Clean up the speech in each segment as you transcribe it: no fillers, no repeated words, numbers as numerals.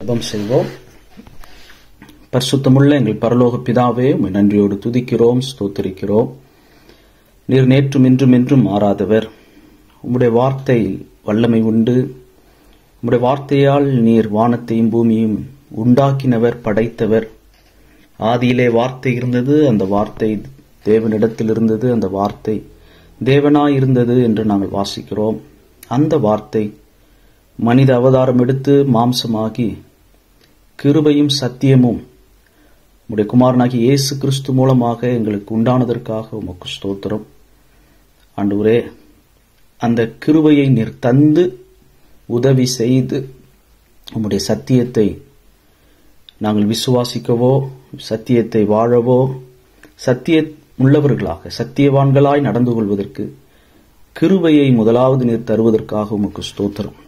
ஜெபம் செய்வோம். பரிசுத்தமுள்ள எங்கள் பரலோக பிதாவே, உம்மை நன்றியோடு துதிக்கிறோம், ஸ்தோத்திரிக்கிறோம். நீர் நேற்றும் இன்றும் என்றும் மாறாதவர். உம்முடைய வார்த்தை வல்லமை உண்டு. உம்முடைய வார்த்தையால் நீர் வானத்தையும் பூமியும் உண்டாக்கினவர், படைத்தவர். ஆதியிலே வார்த்தை இருந்தது, அந்த வார்த்தை தேவனிடத்தில் இருந்தது, அந்த வார்த்தை தேவனாயிருந்தது என்று நாங்கள் வாசிக்கிறோம். அந்த வார்த்தை மனித அவதாரம் எடுத்து மாம்சமாகி கிருபையும் சத்தியமும் உம்முடைய குமாரனாகி இயேசு கிறிஸ்து மூலமாக எங்களுக்கு உண்டானதற்காக உமக்கு ஸ்தோத்திரம். ஆண்டவரே, அந்த கிருபையை நீர் தந்து உதவி செய்து உம்முடைய சத்தியத்தை நாங்கள் விசுவாசிக்கவோ, சத்தியத்தை வாழவோ, சத்திய உள்ளவர்களாக சத்தியவான்களாய் நடந்து கொள்வதற்கு கிருபையை முதலாவது நீர் தருவதற்காக உமக்கு ஸ்தோத்திரம்.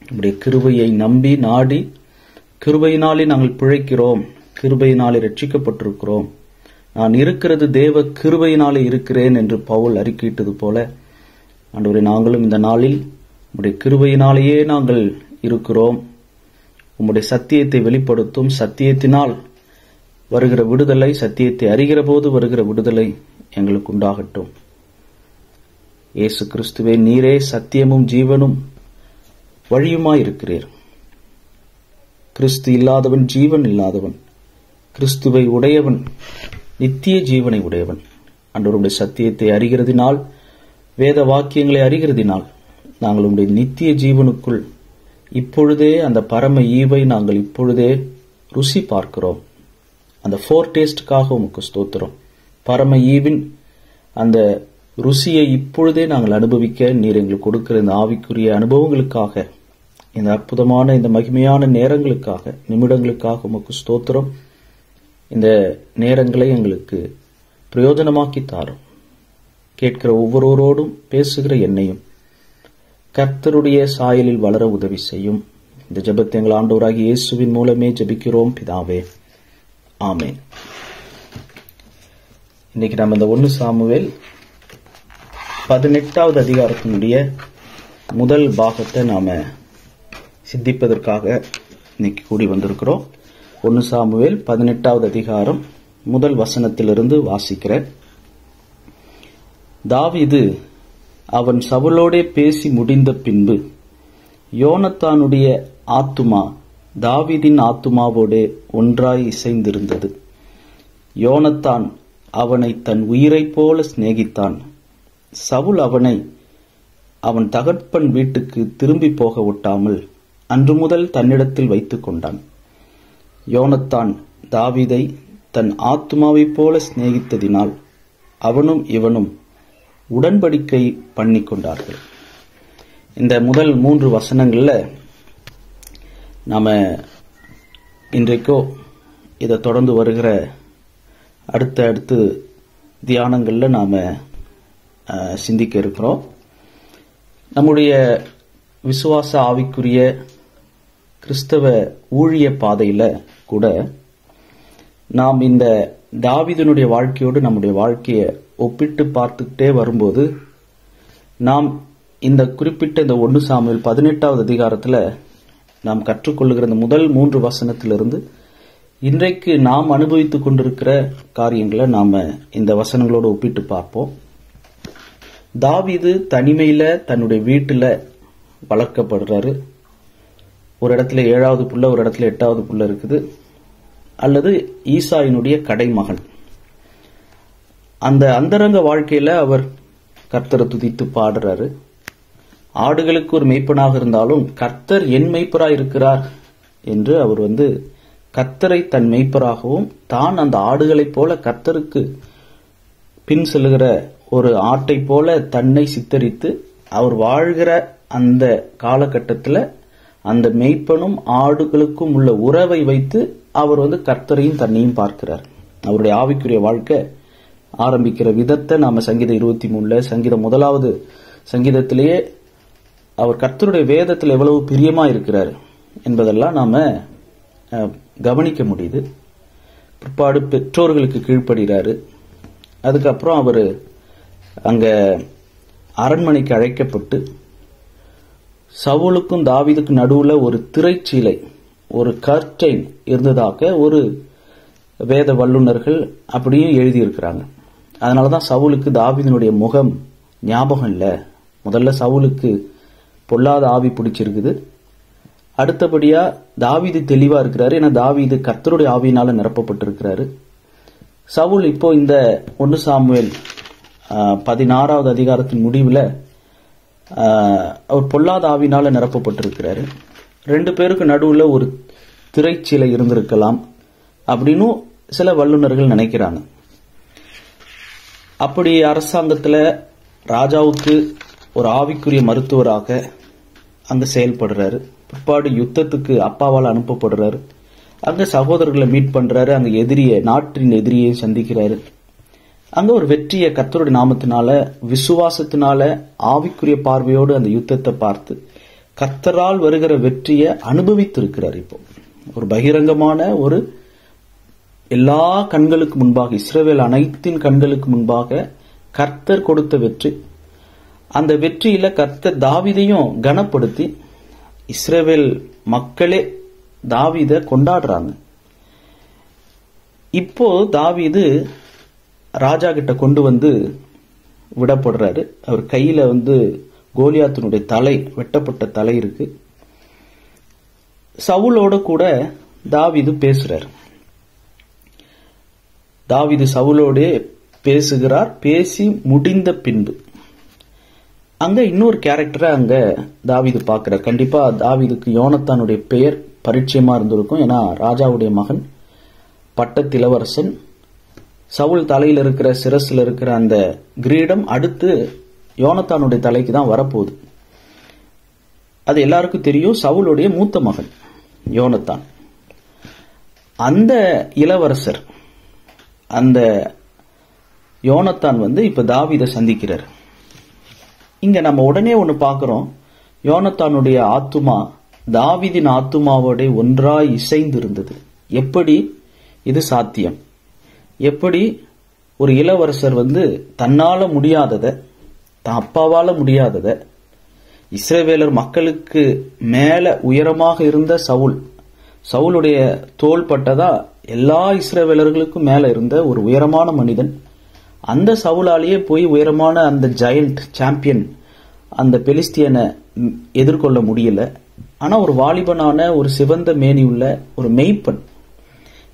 நம்முடைய கிருபையை நம்பி நாடி கிருபையினாலே நாங்கள் பிழைக்கிறோம், கிருபையினாலே ரட்சிக்கப்பட்டிருக்கிறோம். நான் இருக்கிறது தேவ கிருபையினாலே இருக்கிறேன் என்று பவுல் அறிக்கையிட்டது போல, ஆண்டவரே, நாங்களும் இந்த நாளில் உம்முடைய கிருபையினாலேயே நாங்கள் இருக்கிறோம். உம்முடைய சத்தியத்தை வெளிப்படுத்தும், சத்தியத்தினால் வருகிற விடுதலை, சத்தியத்தை அறிகிற போது வருகிற விடுதலை எங்களுக்கு உண்டாகட்டும். இயேசு கிறிஸ்துவே, நீரே சத்தியமும் ஜீவனும் வழியுமாயிருக்கிறீர். கிறிஸ்து இல்லாதவன் ஜீவன் இல்லாதவன், கிறிஸ்துவை உடையவன் நித்திய ஜீவனை உடையவன். ஆண்டவருடைய சத்தியத்தை அறிகிறதினால், வேத வாக்கியங்களை அறிகிறதினால் நாங்கள் உடைய நித்திய ஜீவனுக்குள் இப்பொழுதே அந்த பரம ஈவை நாங்கள் இப்பொழுதே ருசி பார்க்கிறோம். அந்த ஃபோர்டேஸ்டுக்காக உமக்கு ஸ்தோத்திரம். பரம ஈவின் அந்த ருசியை இப்பொழுதே நாங்கள் அனுபவிக்க நீர் எங்களுக்கு கொடுக்கிற இந்த ஆவிக்குரிய அனுபவங்களுக்காக, இந்த அற்புதமான இந்த மகிமையான நேரங்களுக்காக, நிமிடங்களுக்காக உமக்கு ஸ்தோத்திரம். இந்த நேரங்களை எங்களுக்கு பிரயோஜனமாக்கி தாரும். கேட்கிற ஒவ்வொருவரோடும் பேசுகிற என்னையும் கர்த்தருடைய சாயலில் வளர உதவி செய்யும். இந்த ஜெபத்தை எங்கள் ஆண்டவராகி இயேசுவின் மூலமே ஜெபிக்கிறோம் பிதாவே, ஆமென். இன்னைக்கு நம்ம இந்த 1 சாமுவேல் 18வது அதிகாரத்தினுடைய முதல் பாகத்தை நாம சிந்திப்பதற்காக இன்னைக்கு கூடி வந்திருக்கிறோம். 1 சாமுவேல் 18வது அதிகாரம் முதல் வசனத்திலிருந்து வாசிக்கிறேன். தாவீது அவன் சவுலோடே பேசி முடிந்த பின்பு யோனத்தானுடைய ஆத்துமா தாவீதின் ஆத்துமாவோடே ஒன்றாய் இசைந்திருந்தது. யோனத்தான் அவனை தன் உயிரைப் போல சிநேகித்தான். சவுல் அவனை அவன் தகப்பன் வீட்டுக்கு திரும்பி போக ஒட்டாமல் அன்று முதல் தன்னிடத்தில் வைத்துக் கொண்டான். யோனத்தான் தாவீதை தன் ஆத்துமாவைப் போல சிநேகித்ததினால் அவனும் இவனும் உடன்படிக்கை பண்ணி கொண்டார்கள். இந்த முதல் 3 வசனங்கள்ல நாம இன்றைக்கோ இதை தொடர்ந்து வருகிற அடுத்து தியானங்கள்ல நாம சிந்திக்க இருக்கிறோம். நம்முடைய விசுவாச ஆவிக்குரிய கிறிஸ்தவ ஊழிய பாதையில கூட நாம் இந்த தாவீதினுடைய வாழ்க்கையோடு நம்முடைய வாழ்க்கையை ஒப்பிட்டு பார்த்துக்கிட்டே வரும்போது நாம் இந்த குறிப்பிட்ட இந்த 1 சாமுவேல் 18வது அதிகாரத்துல நாம் கற்றுக்கொள்ளுகிற இந்த முதல் 3 வசனத்திலிருந்து இன்றைக்கு நாம் அனுபவித்துக் கொண்டிருக்கிற காரியங்களை நாம இந்த வசனங்களோடு ஒப்பிட்டு பார்ப்போம். தாவீது தனிமையில தன்னுடைய வீட்டுல வளர்க்கப்படுறாரு. ஒரு இடத்துல 7வது புள்ள, ஒரு இடத்துல 8வது புள்ள இருக்குது. அல்லது ஈசாயினுடைய கடைமகன். அந்த அந்தரங்க வாழ்க்கையில அவர் கர்த்தரை துதித்து பாடுறாரு. ஆடுகளுக்கு ஒரு மேய்ப்பனாக இருந்தாலும் கர்த்தர் என் மேய்ப்பராய் இருக்கிறார் என்று அவர் கர்த்தரை தன் மேய்ப்பராகவும் தான் அந்த ஆடுகளைப் போல கர்த்தருக்கு பின் செல்லுகிற ஒரு ஆட்டை போல தன்னை சித்தரித்து அவர் வாழ்கிற அந்த காலகட்டத்தில் அந்த மேய்ப்பனும் ஆடுகளுக்கும் உள்ள உறவை வைத்து அவர் கர்த்தரையும் தன்னையும் பார்க்கிறார். அவருடைய ஆவிக்குரிய வாழ்க்கை ஆரம்பிக்கிற விதத்தை நாம சங்கீதம் 23 சங்கீதம் 1வது சங்கீதத்திலேயே அவர் கர்த்தருடைய வேதத்தில் எவ்வளவு பிரியமா இருக்கிறார் என்பதெல்லாம் நாம கவனிக்க முடியுது. பிற்பாடு பெற்றோர்களுக்கு கீழ்ப்படுகிறாரு. அதுக்கப்புறம் அவர் அங்க அரண்மனைக்கு அழைக்கப்பட்டு சவுலுக்கும் தாவீதுக்கும் நடுவுல ஒரு திரைச்சீலை, ஒரு கர்டைன் இருந்ததாக ஒரு வேத வல்லுநர்கள் அப்படியும் எழுதியிருக்கிறாங்க. அதனாலதான் சவுலுக்கு தாவீதினுடைய முகம் ஞாபகம் இல்லை. முதல்ல சவுலுக்கு பொல்லாத ஆவி பிடிச்சிருக்குது. அடுத்தபடியா தாவீது தெளிவா இருக்கிறாரு. ஏன்னா தாவீது கர்த்தருடைய ஆவியினால நிரப்பப்பட்டிருக்கிறாரு. சவுல் இப்போ இந்த 1 சாமுவேல் 16வது அதிகாரத்தின் முடிவுல அவர் பொல்லாத ஆவியினால நிரப்பப்பட்டிருக்கிறாரு. 2 பேருக்கு நடுவுல ஒரு திரைச்சீலை இருந்திருக்கலாம் அப்படின்னு சில வல்லுநர்கள் நினைக்கிறாங்க. அப்படி அரசாங்கத்துல ராஜாவுக்கு ஒரு ஆவிக்குரிய மருத்துவராக அங்க செயல்படுறாரு. பிற்பாடு யுத்தத்துக்கு அப்பாவால் அனுப்பப்படுறாரு. அங்க சகோதரர்களை மீட் பண்றாரு. அங்க நாட்டின் எதிரியை சந்திக்கிறாரு. அங்க ஒரு வெற்றியை கர்த்தருடைய நாமத்தினால விசுவாசத்தினால ஆவிக்குரிய பார்வையோடு அந்த யுத்தத்தை பார்த்து கர்த்தரால் வருகிற வெற்றியை அனுபவித்திருக்கிறார். இப்போ ஒரு பகிரங்கமான ஒரு எல்லா கண்களுக்கு முன்பாக, இஸ்ரவேல் அனைத்தின் கண்களுக்கு முன்பாக கர்த்தர் கொடுத்த வெற்றி. அந்த வெற்றியில கர்த்தர் தாவீதையும் கனப்படுத்தி இஸ்ரவேல் மக்களே தாவீதை கொண்டாடுறாங்க. இப்போ தாவீது ராஜா கிட்ட கொண்டு வந்து விடப்படுறாரு. அவர் கையில கோலியாத்தினுடைய தலை, வெட்டப்பட்ட தலை இருக்கு. சவுலோட கூட தாவீது பேசுறார். தாவீது சவுலோட பேசுகிறார். பேசி முடிந்த பின்பு அங்க இன்னொரு கேரக்டரை அங்க தாவீது பார்க்கிறார். கண்டிப்பா தாவீதுக்கு யோனத்தானுடைய பெயர் பரிச்சயமா இருந்திருக்கும். ஏன்னா ராஜாவுடைய மகன், பட்டத்திலவரசன். சவுல் தலையில் இருக்கிற சிரஸ்ல இருக்கிற அந்த கிரீடம் அடுத்து யோனத்தானுடைய தலைக்கு தான் வரப்போகுது. அது எல்லாருக்கும் தெரியும். சவுலுடைய மூத்த மகன் யோனத்தான். அந்த இளவரசர், அந்த யோனத்தான் இப்ப தாவீதை சந்திக்கிறார். இங்க நம்ம உடனே ஒண்ணு பார்க்கிறோம். யோனத்தானுடைய ஆத்துமா தாவீதின் ஆத்துமாவோட ஒன்றாய் இசைந்து இருந்தது. எப்படி இது சாத்தியம்? எப்படி ஒரு இளவரசர் தன்னால முடியாதத, தான் அப்பாவால முடியாதத, இஸ்ரவேலர் மக்களுக்கு மேல உயரமாக இருந்த சவுலுடைய தோள் பட்டதா எல்லா இஸ்ரவேலர்களுக்கும் மேல இருந்த ஒரு உயரமான மனிதன், அந்த சவுலாலேயே போய் உயரமான அந்த ஜெயண்ட் சாம்பியன் அந்த பெலிஸ்தியனை எதிர்கொள்ள முடியல. ஆனா ஒரு வாலிபனான ஒரு சிவந்த மேனி உள்ள ஒரு மெய்ப்பன்,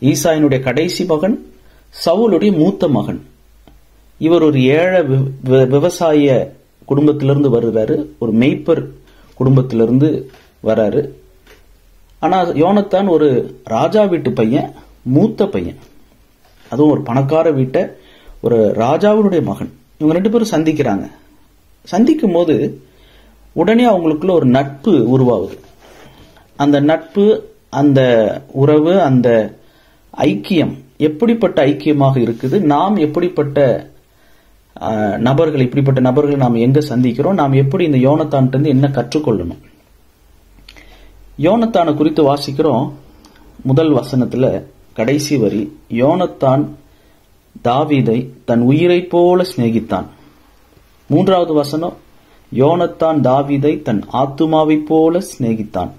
ஈசாயினுடைய கடைசி மகன், சவுலுடைய மூத்த மகன். இவர் ஒரு ஏழை விவசாய குடும்பத்திலிருந்து வருகிறாரு. ஒரு மெய்ப்பர் குடும்பத்திலிருந்து வராரு. ஆனா யோனத்தான் ஒரு ராஜா வீட்டு பையன், மூத்த பையன். அதுவும் ஒரு பணக்கார வீட்டை ஒரு ராஜாவுடைய மகன். இவங்க 2 பேரும் சந்திக்கிறாங்க. சந்திக்கும் போது உடனே அவங்களுக்குள்ள ஒரு நட்பு உருவாகுது. அந்த நட்பு, அந்த உறவு, அந்த ஐக்கியம் எப்படிப்பட்ட ஐக்கியமாக இருக்குது? நாம் எப்படிப்பட்ட நபர்கள், இப்படிப்பட்ட நபர்களை நாம் எங்க சந்திக்கிறோம்? நாம் எப்படி இந்த யோனத்தான்ட்டு என்ன கற்றுக்கொள்ளணும்? யோனத்தானை குறித்து வாசிக்கிறோம். முதல் வசனத்துல கடைசி வரி, யோனத்தான் தாவீதை தன் உயிரை போல சிநேகித்தான். 3வது வசனம், யோனத்தான் தாவீதை தன் ஆத்துமாவை போல சிநேகித்தான்.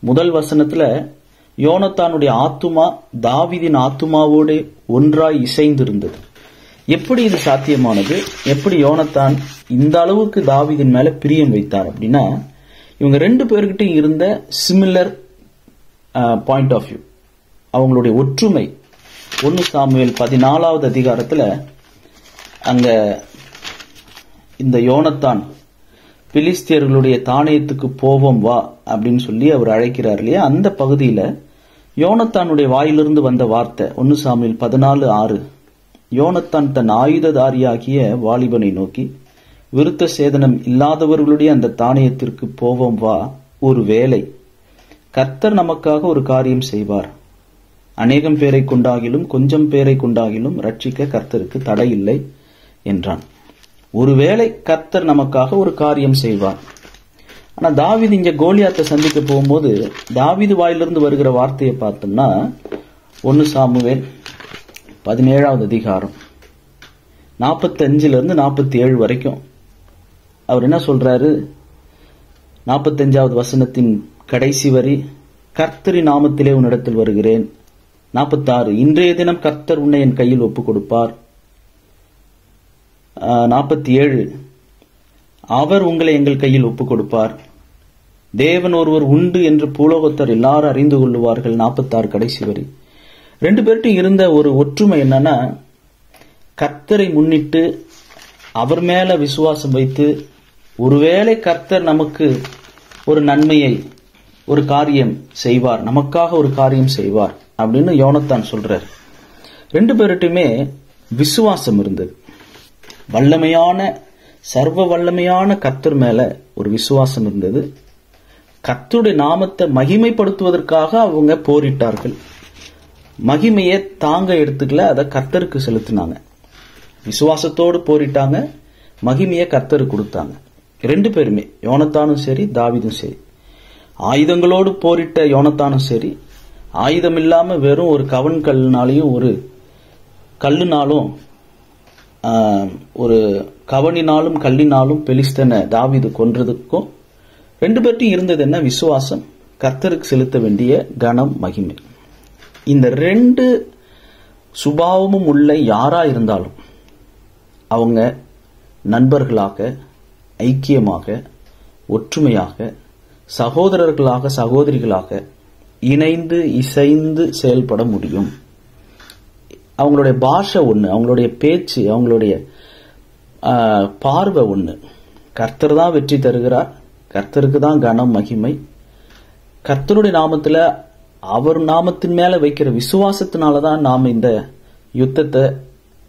முதல் வசனத்துல யோனத்தானுடைய ஆத்துமா தாவீதின் ஆத்துமாவோடு ஒன்றாய் இசைந்திருந்தது. எப்படி இது சாத்தியமானது? எப்படி யோனத்தான் இந்த அளவுக்கு தாவீதின் மேல பிரியம் வைத்தார் அப்படின்னா, இவங்க 2 பேர்கிட்ட இருந்த சிமிலர் பாயிண்ட் ஆஃப் வியூ, அவங்களுடைய ஒற்றுமை. 1 சாமுவேல் 14வது அதிகாரத்துல அங்க இந்த யோனத்தான் பிலிஸ்தியர்களுடைய தானியத்துக்கு போவோம் வா அப்படின்னு சொல்லி அவர் அழைக்கிறார் இல்லையா? அந்த பகுதியில யோனத்தானுடைய வாயிலிருந்து வந்த வார்த்தை 1 சாமுவேல் 14:6, யோனத்தான் தன் ஆயுததாரியாகிய வாலிபனை நோக்கி, விருத்த சேதனம் இல்லாதவர்களுடைய அந்த தானியத்திற்கு போவோம் வா, ஒரு வேளை கர்த்தர் நமக்காக ஒரு காரியம் செய்வார். அநேகம் பேரை கொண்டாகிலும் கொஞ்சம் பேரை கொண்டாகிலும் ரட்சிக்க கர்த்தருக்கு தடை இல்லை என்றான். ஒருவேளை கர்த்தர் நமக்காக ஒரு காரியம் செய்வார். ஆனா தாவீது இங்க கோலியாத்தை சந்திக்க போகும்போது தாவீது வாயிலிருந்து வருகிற வார்த்தையை பார்த்தோம்னா 1 சாமுவேல் 17வது அதிகாரம் 45 47 வரைக்கும் அவர் என்ன சொல்றாரு? 45வது வசனத்தின் கடைசி வரி, கர்த்தரின் நாமத்திலே உன்னிடத்தில் வருகிறேன். 46, இன்றைய தினம் கர்த்தர் உன்னை என் கையில் ஒப்புக் கொடுப்பார். 47, அவர் உங்களை எங்கள் கையில் ஒப்புக் கொடுப்பார். தேவன் ஒருவர் உண்டு என்று பூலோகத்தர் எல்லாரும் அறிந்து கொள்ளுவார்கள். 46 கடைசி வரி. 2 பேர்ட்டும் இருந்த ஒரு ஒற்றுமை என்னன்னா, கர்த்தரை முன்னிட்டு அவர் மேல விசுவாசம் வைத்து, ஒருவேளை கர்த்தர் நமக்கு ஒரு நன்மையை, ஒரு காரியம் செய்வார், நமக்காக ஒரு காரியம் செய்வார் அப்படின்னு யோனத்தான் சொல்றார். 2 பேர்ட்டுமே விசுவாசம் இருந்தது. வல்லமையான, சர்வ வல்லமையான கர்த்தர் மேல ஒரு விசுவாசம் இருந்தது. கர்த்தருடைய நாமத்தை மகிமைப்படுத்துவதற்காக அவங்க போரிட்டார்கள். மகிமையை தாங்க எடுத்துக்கல, அதை கர்த்தருக்கு செலுத்தினாங்க. விசுவாசத்தோடு போரிட்டாங்க, மகிமையை கர்த்தருக்கு கொடுத்தாங்க. 2 பேருமே, யோனத்தானும் சரி தாவீதும் சரி. ஆயுதங்களோடு போரிட்ட யோனத்தானும் சரி, ஆயுதம் இல்லாம வெறும் ஒரு கவன் கல்லுனாலையும் ஒரு கல்லுனாலும் ஒரு கவனினாலும் கல்லினாலும் பெலிஸ்தனை தாவீது கொன்றதுக்கும் 2 பேர்ட்டும் இருந்தது என்ன? விசுவாசம், கர்த்தருக்கு செலுத்த வேண்டிய கனம், மகிமை. இந்த 2 சுபாவமும் உள்ள யாரா இருந்தாலும் அவங்க நண்பர்களாக, ஐக்கியமாக, ஒற்றுமையாக, சகோதரர்களாக, சகோதரிகளாக இணைந்து இசைந்து செயல்பட முடியும். அவங்களுடைய பாஷை ஒண்ணு, அவங்களுடைய பேச்சு, அவங்களுடைய பார்வை ஒண்ணு. கர்த்தர் தான் வெற்றி தருகிறார், கர்த்தருக்கு தான் கனம், மகிமை. கர்த்தருடைய நாமத்துல, அவர் நாமத்தின் மேல வைக்கிற விசுவாசத்தினாலதான் நாம இந்த யுத்தத்தை,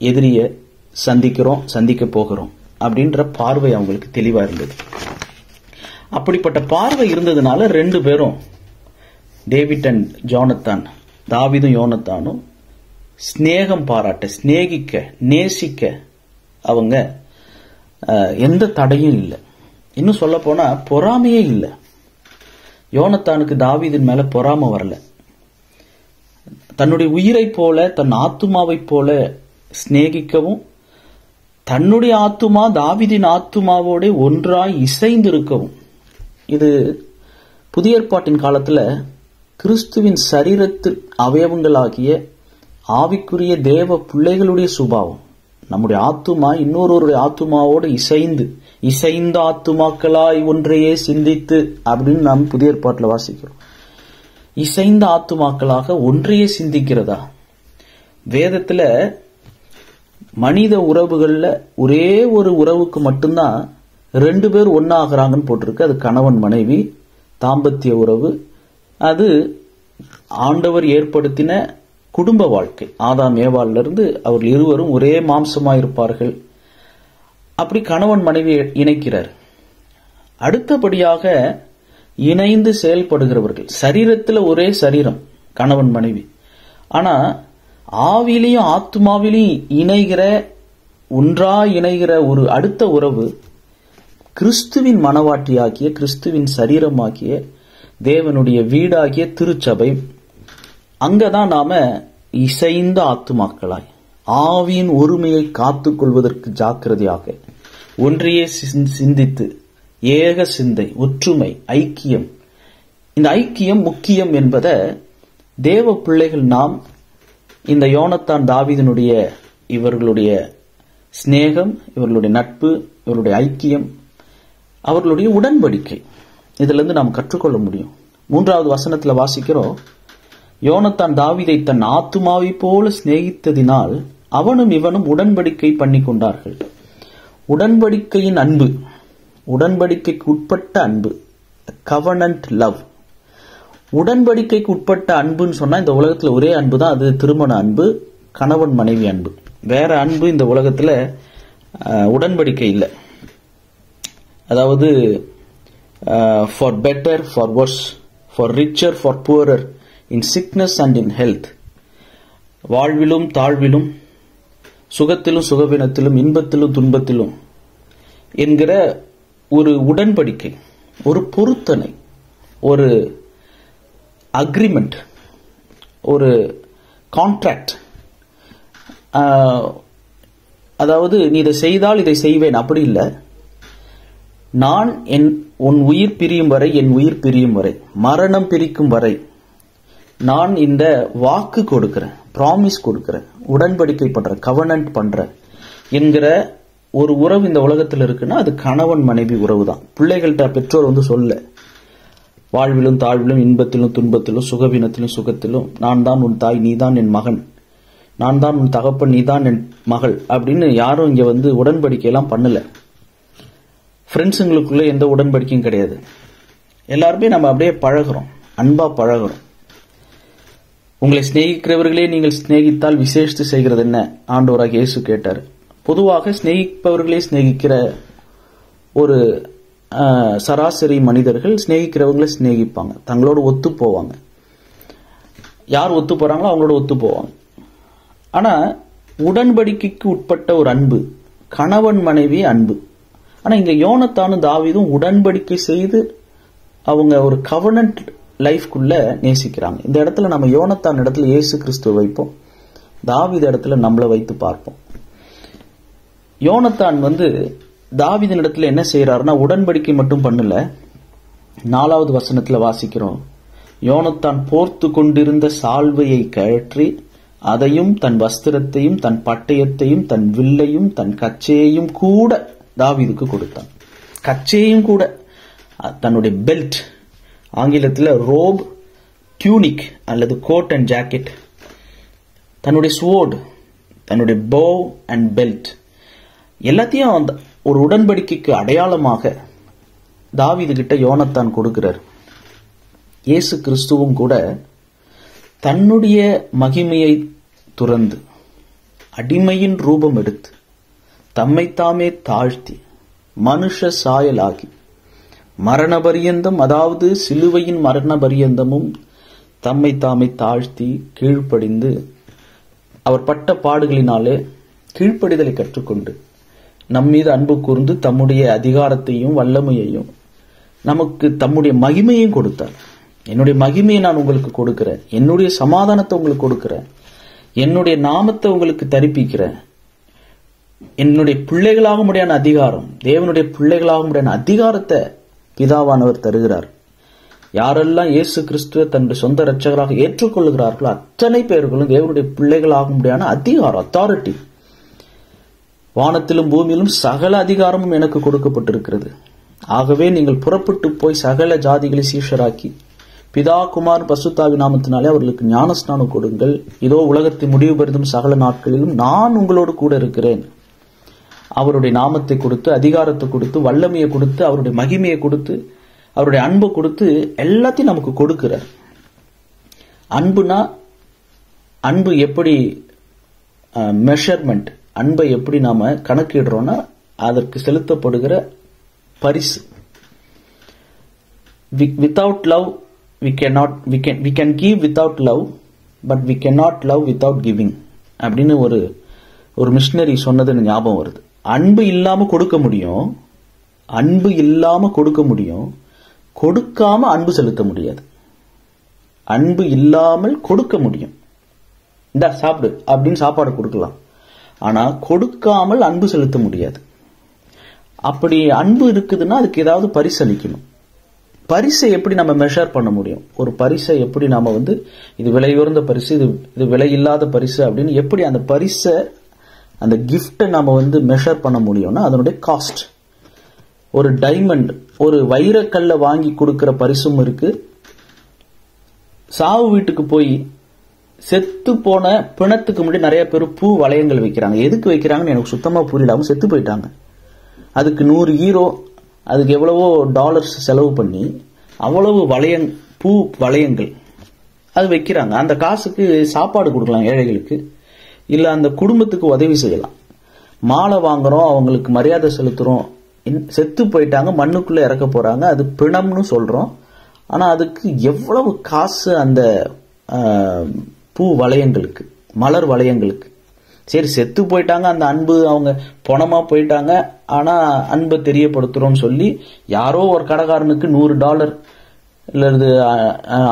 எதிரிய சந்திக்கிறோம், சந்திக்க போகிறோம் அப்படின்ற பார்வை அவங்களுக்கு தெளிவா இருந்தது. அப்படிப்பட்ட பார்வை இருந்ததுனால 2 பேரும், டேவிட் அண்ட் ஜோனத்தான், தாவீதும் யோனத்தானும் ஸ்நேகம் பாராட்ட, ஸ்நேகிக்க, நேசிக்க அவங்க எந்த தடையும் இல்லை. இன்னும் சொல்ல போனா பொறாமையே இல்லை. யோனத்தானுக்கு தாவீதின் மேல பொறாமை வரல. தன்னுடைய உயிரை போல, தன் ஆத்துமாவை போல ஸ்நேகிக்கவும், தன்னுடைய ஆத்துமா தாவீதின் ஆத்துமாவோட ஒன்றாய் இசைந்திருக்கவும். இது புதிய ஏற்பாட்டின் காலத்துல கிறிஸ்துவின் சரீரத்தில் அவயவங்களாகிய ஆவிக்குரிய தேவ பிள்ளைகளுடைய சுபாவம். நம்முடைய ஆத்துமா இன்னொருவருடைய ஆத்துமாவோடு இசைந்த ஆத்துமாக்களாய் ஒன்றையே சிந்தித்து அப்படின்னு நாம் புதிய ஏற்பாட்டில் வாசிக்கிறோம். இசைந்த ஆத்துமாக்களாக ஒன்றையே சிந்திக்கிறதா? வேதத்துல மனித உறவுகள்ல ஒரே ஒரு உறவுக்கு மட்டும்தான் 2 பேர் ஒன்னாகிறாங்கன்னு போட்டிருக்கு. அது கணவன் மனைவி தாம்பத்திய உறவு. அது ஆண்டவர் ஏற்படுத்தின குடும்ப வாழ்க்கை. ஆதாம் ஏவாள்ல இருந்து அவர்கள் இருவரும் ஒரே மாம்சமாயிருப்பார்கள். அப்படி கணவன் மனைவி இணைக்கிறார். அடுத்தபடியாக இணைந்து செயல்படுகிறவர்கள், சரீரத்தில் ஒரே சரீரம் கணவன் மனைவி, ஆனா ஆவிலையும் ஆத்மாவிலையும் இணைகிற, ஒன்றா இணைகிற ஒரு அடுத்த உறவு கிறிஸ்துவின் மனவாட்டியாகிய, கிறிஸ்துவின் சரீரமாகிய, தேவனுடைய வீடாகிய திருச்சபை. அங்கதான் நாம இசைந்த ஆத்துமாக்களாய் ஆவியின் ஒருமையை காத்துக் கொள்வதற்கு ஜாக்கிரதையாக ஒன்றையே சிந்தித்து, ஏக சிந்தை, ஒற்றுமை, ஐக்கியம். இந்த ஐக்கியம் முக்கியம் என்பதை தேவ பிள்ளைகள் நாம் இந்த யோனத்தான் தாவீதினுடைய இவர்களுடைய சிநேகம், இவர்களுடைய நட்பு, இவர்களுடைய ஐக்கியம், அவர்களுடைய உடன்படிக்கை, இதுல இருந்து நாம் கற்றுக்கொள்ள முடியும். 3வது வசனத்துல வாசிக்கிறோம், யோனத்தான் தாவீதை தன் ஆத்துமாவை போல சிநேகித்ததினால் அவனும் இவனும் உடன்படிக்கை பண்ணி கொண்டார்கள். உடன்படிக்கையின் அன்பு, உடன்படிக்கைக்கு உட்பட்ட அன்பு, கவனன்ட் லவ். உடன்படிக்கைக்கு உட்பட்ட அன்புன்னு சொன்னா இந்த உலகத்துல ஒரே அன்பு தான், அது திருமண அன்பு, கணவன் மனைவி அன்பு. வேற அன்பு இந்த உலகத்துல உடன்படிக்கை இல்லை. அதாவது for better, for worse, for richer, for poorer, in sickness and in health, வாழ்விலும் தாழ்விலும், சுகத்திலும் சுகவீனத்திலும், இன்பத்திலும் துன்பத்திலும் என்கிற ஒரு உடன்படிக்கை, ஒரு பொருத்தனை, ஒரு அக்ரிமெண்ட், ஒரு கான்ட்ராக்ட். அதாவது நீ இதை செய்தால் இதை செய்வேன் அப்படி இல்லை. நான் உன் உயிர் பிரியும் வரை, என் உயிர் பிரியும் வரை, மரணம் பிரிக்கும் வரை, நான் இந்த வாக்கு கொடுக்கிறேன், ப்ராமிஸ் கொடுக்கிறேன், உடன்படிக்கை பண்றேன், கவர்னன்ட் பண்றேன் என்கிற ஒரு உறவு இந்த உலகத்தில் இருக்குன்னா அது கணவன் மனைவி உறவு தான். பிள்ளைகள்கிட்ட பெற்றோர் வந்து சொல்ல, வாழ்விலும் தாழ்விலும் இன்பத்திலும் துன்பத்திலும் சுகவீனத்திலும் சுகத்திலும் நான் தான் உன் தாய், நீ தான் என் மகன், நான் தான் உன் தகப்பன், நீ தான் என் மகள் அப்படின்னு யாரும் இங்க வந்து உடன்படிக்கையெல்லாம் பண்ணல. ஃப்ரெண்ட்ஸுங்களுக்குள்ள எந்த உடன்படிக்கையும் கிடையாது. எல்லாருமே நம்ம அப்படியே பழகிறோம், அன்பா பழகிறோம். உங்களை சிநேகிக்கிறவர்களே நீங்கள் சிநேகித்தால் விசேஷித்து செய்கிறது என்ன ஆண்டவராக இயேசு கேட்டார். பொதுவாக சிநேகிப்பவர்களே சிநேகிக்கிற ஒரு சராசரி மனிதர்கள் சிநேகிக்கிறவங்களே சிநேகிப்பாங்க, தங்களோட ஒத்து போவாங்க. யார் ஒத்து போறாங்களோ அவங்களோட ஒத்து போவாங்க. ஆனா உடன்படிக்கைக்கு உட்பட்ட ஒரு அன்பு, கணவன் மனைவி அன்பு. ஆனா இங்க யோனத்தானும் தாவீதும் உடன்படிக்கை செய்து அவங்க ஒரு கவர்னன்ட் லைஃப்குள்ள நேசிக்கிறாங்க. இந்த இடத்துல நம்ம யோனத்தான் இடத்துல இயேசு கிறிஸ்துவை வைப்போம், தாவீது இடத்துல நம்மளை வைத்து பார்ப்போம். யோனத்தான் வந்து தாவீதின் இடத்துல என்ன செய்யறாருன்னா உடன்படிக்கை மட்டும் பண்ணல. 4வது வசனத்துல வாசிக்கிறோம், யோனத்தான் போர்த்து கொண்டிருந்த சால்வையை கழற்றி அதையும் தன் வஸ்திரத்தையும் தன் பட்டயத்தையும் தன் வில்லையும் தன் கச்சையையும் கூட தாவீதுக்கு கொடுத்தான். கச்சையும் கூட, தன்னுடைய பெல்ட், ஆங்கிலத்தில் ரோப், டியூனிக் அல்லது கோட் அண்ட் ஜாக்கெட், தன்னுடைய ஸ்வோர்ட், தன்னுடைய போ அண்ட் பெல்ட் எல்லாத்தையும் ஒரு உடன்படிக்கைக்கு அடையாளமாக தாவீது கிட்ட யோனத்தான் கொடுக்கிறார். இயேசு கிறிஸ்துவும் கூட தன்னுடைய மகிமையை துறந்து அடிமையின் ரூபம் எடுத்து தம்மைத்தாமே தாழ்த்தி மனுஷ சாயலாகி மரண பரியந்தம், அதாவது சிலுவையின் மரண பரியந்தமும் தம்மைத்தாமே தாழ்த்தி கீழ்ப்படிந்து அவர் பட்ட பாடுகளினாலே கீழ்ப்படிதலை கற்றுக்கொண்டு நம்மீது அன்பு கூர்ந்து தம்முடைய அதிகாரத்தையும் வல்லமையையும் நமக்கு தம்முடைய மகிமையும் கொடுத்தார். என்னுடைய மகிமையை நான் உங்களுக்கு கொடுக்கிறேன், என்னுடைய சமாதானத்தை உங்களுக்கு கொடுக்கிறேன், என்னுடைய நாமத்தை உங்களுக்கு தரிப்பிக்கிறேன், என்னுடைய பிள்ளைகளாக முடியான அதிகாரம், தேவனுடைய பிள்ளைகளாக முடியான அதிகாரத்தை பிதாவானவர் தருகிறார். யாரெல்லாம் இயேசு கிறிஸ்துவை தன்னுடைய சொந்த இரட்சகராக ஏற்றுக்கொள்ளுகிறார்களோ அத்தனை பேர்களும் தேவனுடைய பிள்ளைகளாக முடியான அதிகாரம், அத்தாரிட்டி. வானத்திலும் பூமியிலும் சகல அதிகாரமும் எனக்கு கொடுக்கப்பட்டிருக்கிறது. ஆகவே நீங்கள் புறப்பட்டு போய் சகல ஜாதிகளை சீஷராக்கி பிதா குமார் பசுத்தாவி நாமத்தினாலே அவர்களுக்கு ஞானஸ்நானம் கொடுங்கள். இதோ உலகத்தின் முடிவு பெறும் சகல நாட்களிலும் நான் உங்களோடு கூட இருக்கிறேன். அவருடைய நாமத்தை கொடுத்து, அதிகாரத்தை கொடுத்து, வல்லமையை கொடுத்து, அவருடைய மகிமையை கொடுத்து, அவருடைய அன்பை கொடுத்து எல்லாத்தையும் நமக்கு கொடுக்கிறார். அன்புனா, அன்பு எப்படி மெஷர்மெண்ட், அன்பை எப்படி நாம கணக்கிடுறோம்னா அதற்கு செலுத்தப்படுகிற பரிசு. Without love we can give without love, but we cannot love without giving அப்படின்னு ஒரு மிஷனரி சொன்னது ஞாபகம் வருது. அன்பு இல்லாம கொடுக்க முடியும், அன்பு இல்லாம கொடுக்க முடியும், கொடுக்காம அன்பு செலுத்த முடியாது. அன்பு இல்லாமல் கொடுக்க முடியும், இந்தா சாப்பிடு அப்படின்னு சாப்பாடு கொடுக்கலாம், ஆனா கொடுக்காமல் அன்பு செலுத்த முடியாது. அப்படி அன்பு இருக்குதுன்னா அதுக்கு ஏதாவது பரிசு அளிக்கணும். பரிசை எப்படி நம்ம மெஷர் பண்ண முடியும்? ஒரு பரிசை எப்படி நாம இது விலை உயர்ந்த பரிசு, இது விலை இல்லாத பரிசு அப்படின்னு எப்படி அந்த பரிசை, அந்த கிஃப்டை நாம மெஷர் பண்ண முடியும்னா அதனுடைய காஸ்ட். ஒரு டைமண்ட், ஒரு வைரக்கல்ல வாங்கி கொடுக்கிற பரிசும் இருக்கு. சாவு வீட்டுக்கு போய் செத்து போன பிணத்துக்கு முன்னாடி நிறைய பேர் பூ வளையங்கள் வைக்கிறாங்க. எதுக்கு வைக்கிறாங்கன்னு எனக்கு சுத்தமா புரியல. அவங்க செத்து போயிட்டாங்க, அதுக்கு 100 யூரோ, அதுக்கு எவ்வளவோ டாலர்ஸ் செலவு பண்ணி அவ்வளவு பூ வளையங்கள் அது வைக்கிறாங்க. அந்த காசுக்கு சாப்பாடு கொடுக்கலாம் ஏழைகளுக்கு, இல்ல அந்த குடும்பத்துக்கு உதவி செய்யலாம். மாலை வாங்குறோம், அவங்களுக்கு மரியாதை செலுத்துறோம். செத்து போயிட்டாங்க, மண்ணுக்குள்ள இறக்க போறாங்க, அது பிணம்னு சொல்றோம். ஆனா அதுக்கு எவ்வளவு காசு அந்த பூ வளையங்களுக்கு, மலர் வளையங்களுக்கு. சரி, செத்து போயிட்டாங்க, அந்த அன்பு, அவங்க பணமா போயிட்டாங்க, ஆனா அன்பை தெரியப்படுத்துறோம்னு சொல்லி யாரோ ஒரு கடைக்காரனுக்கு $100 இல்லது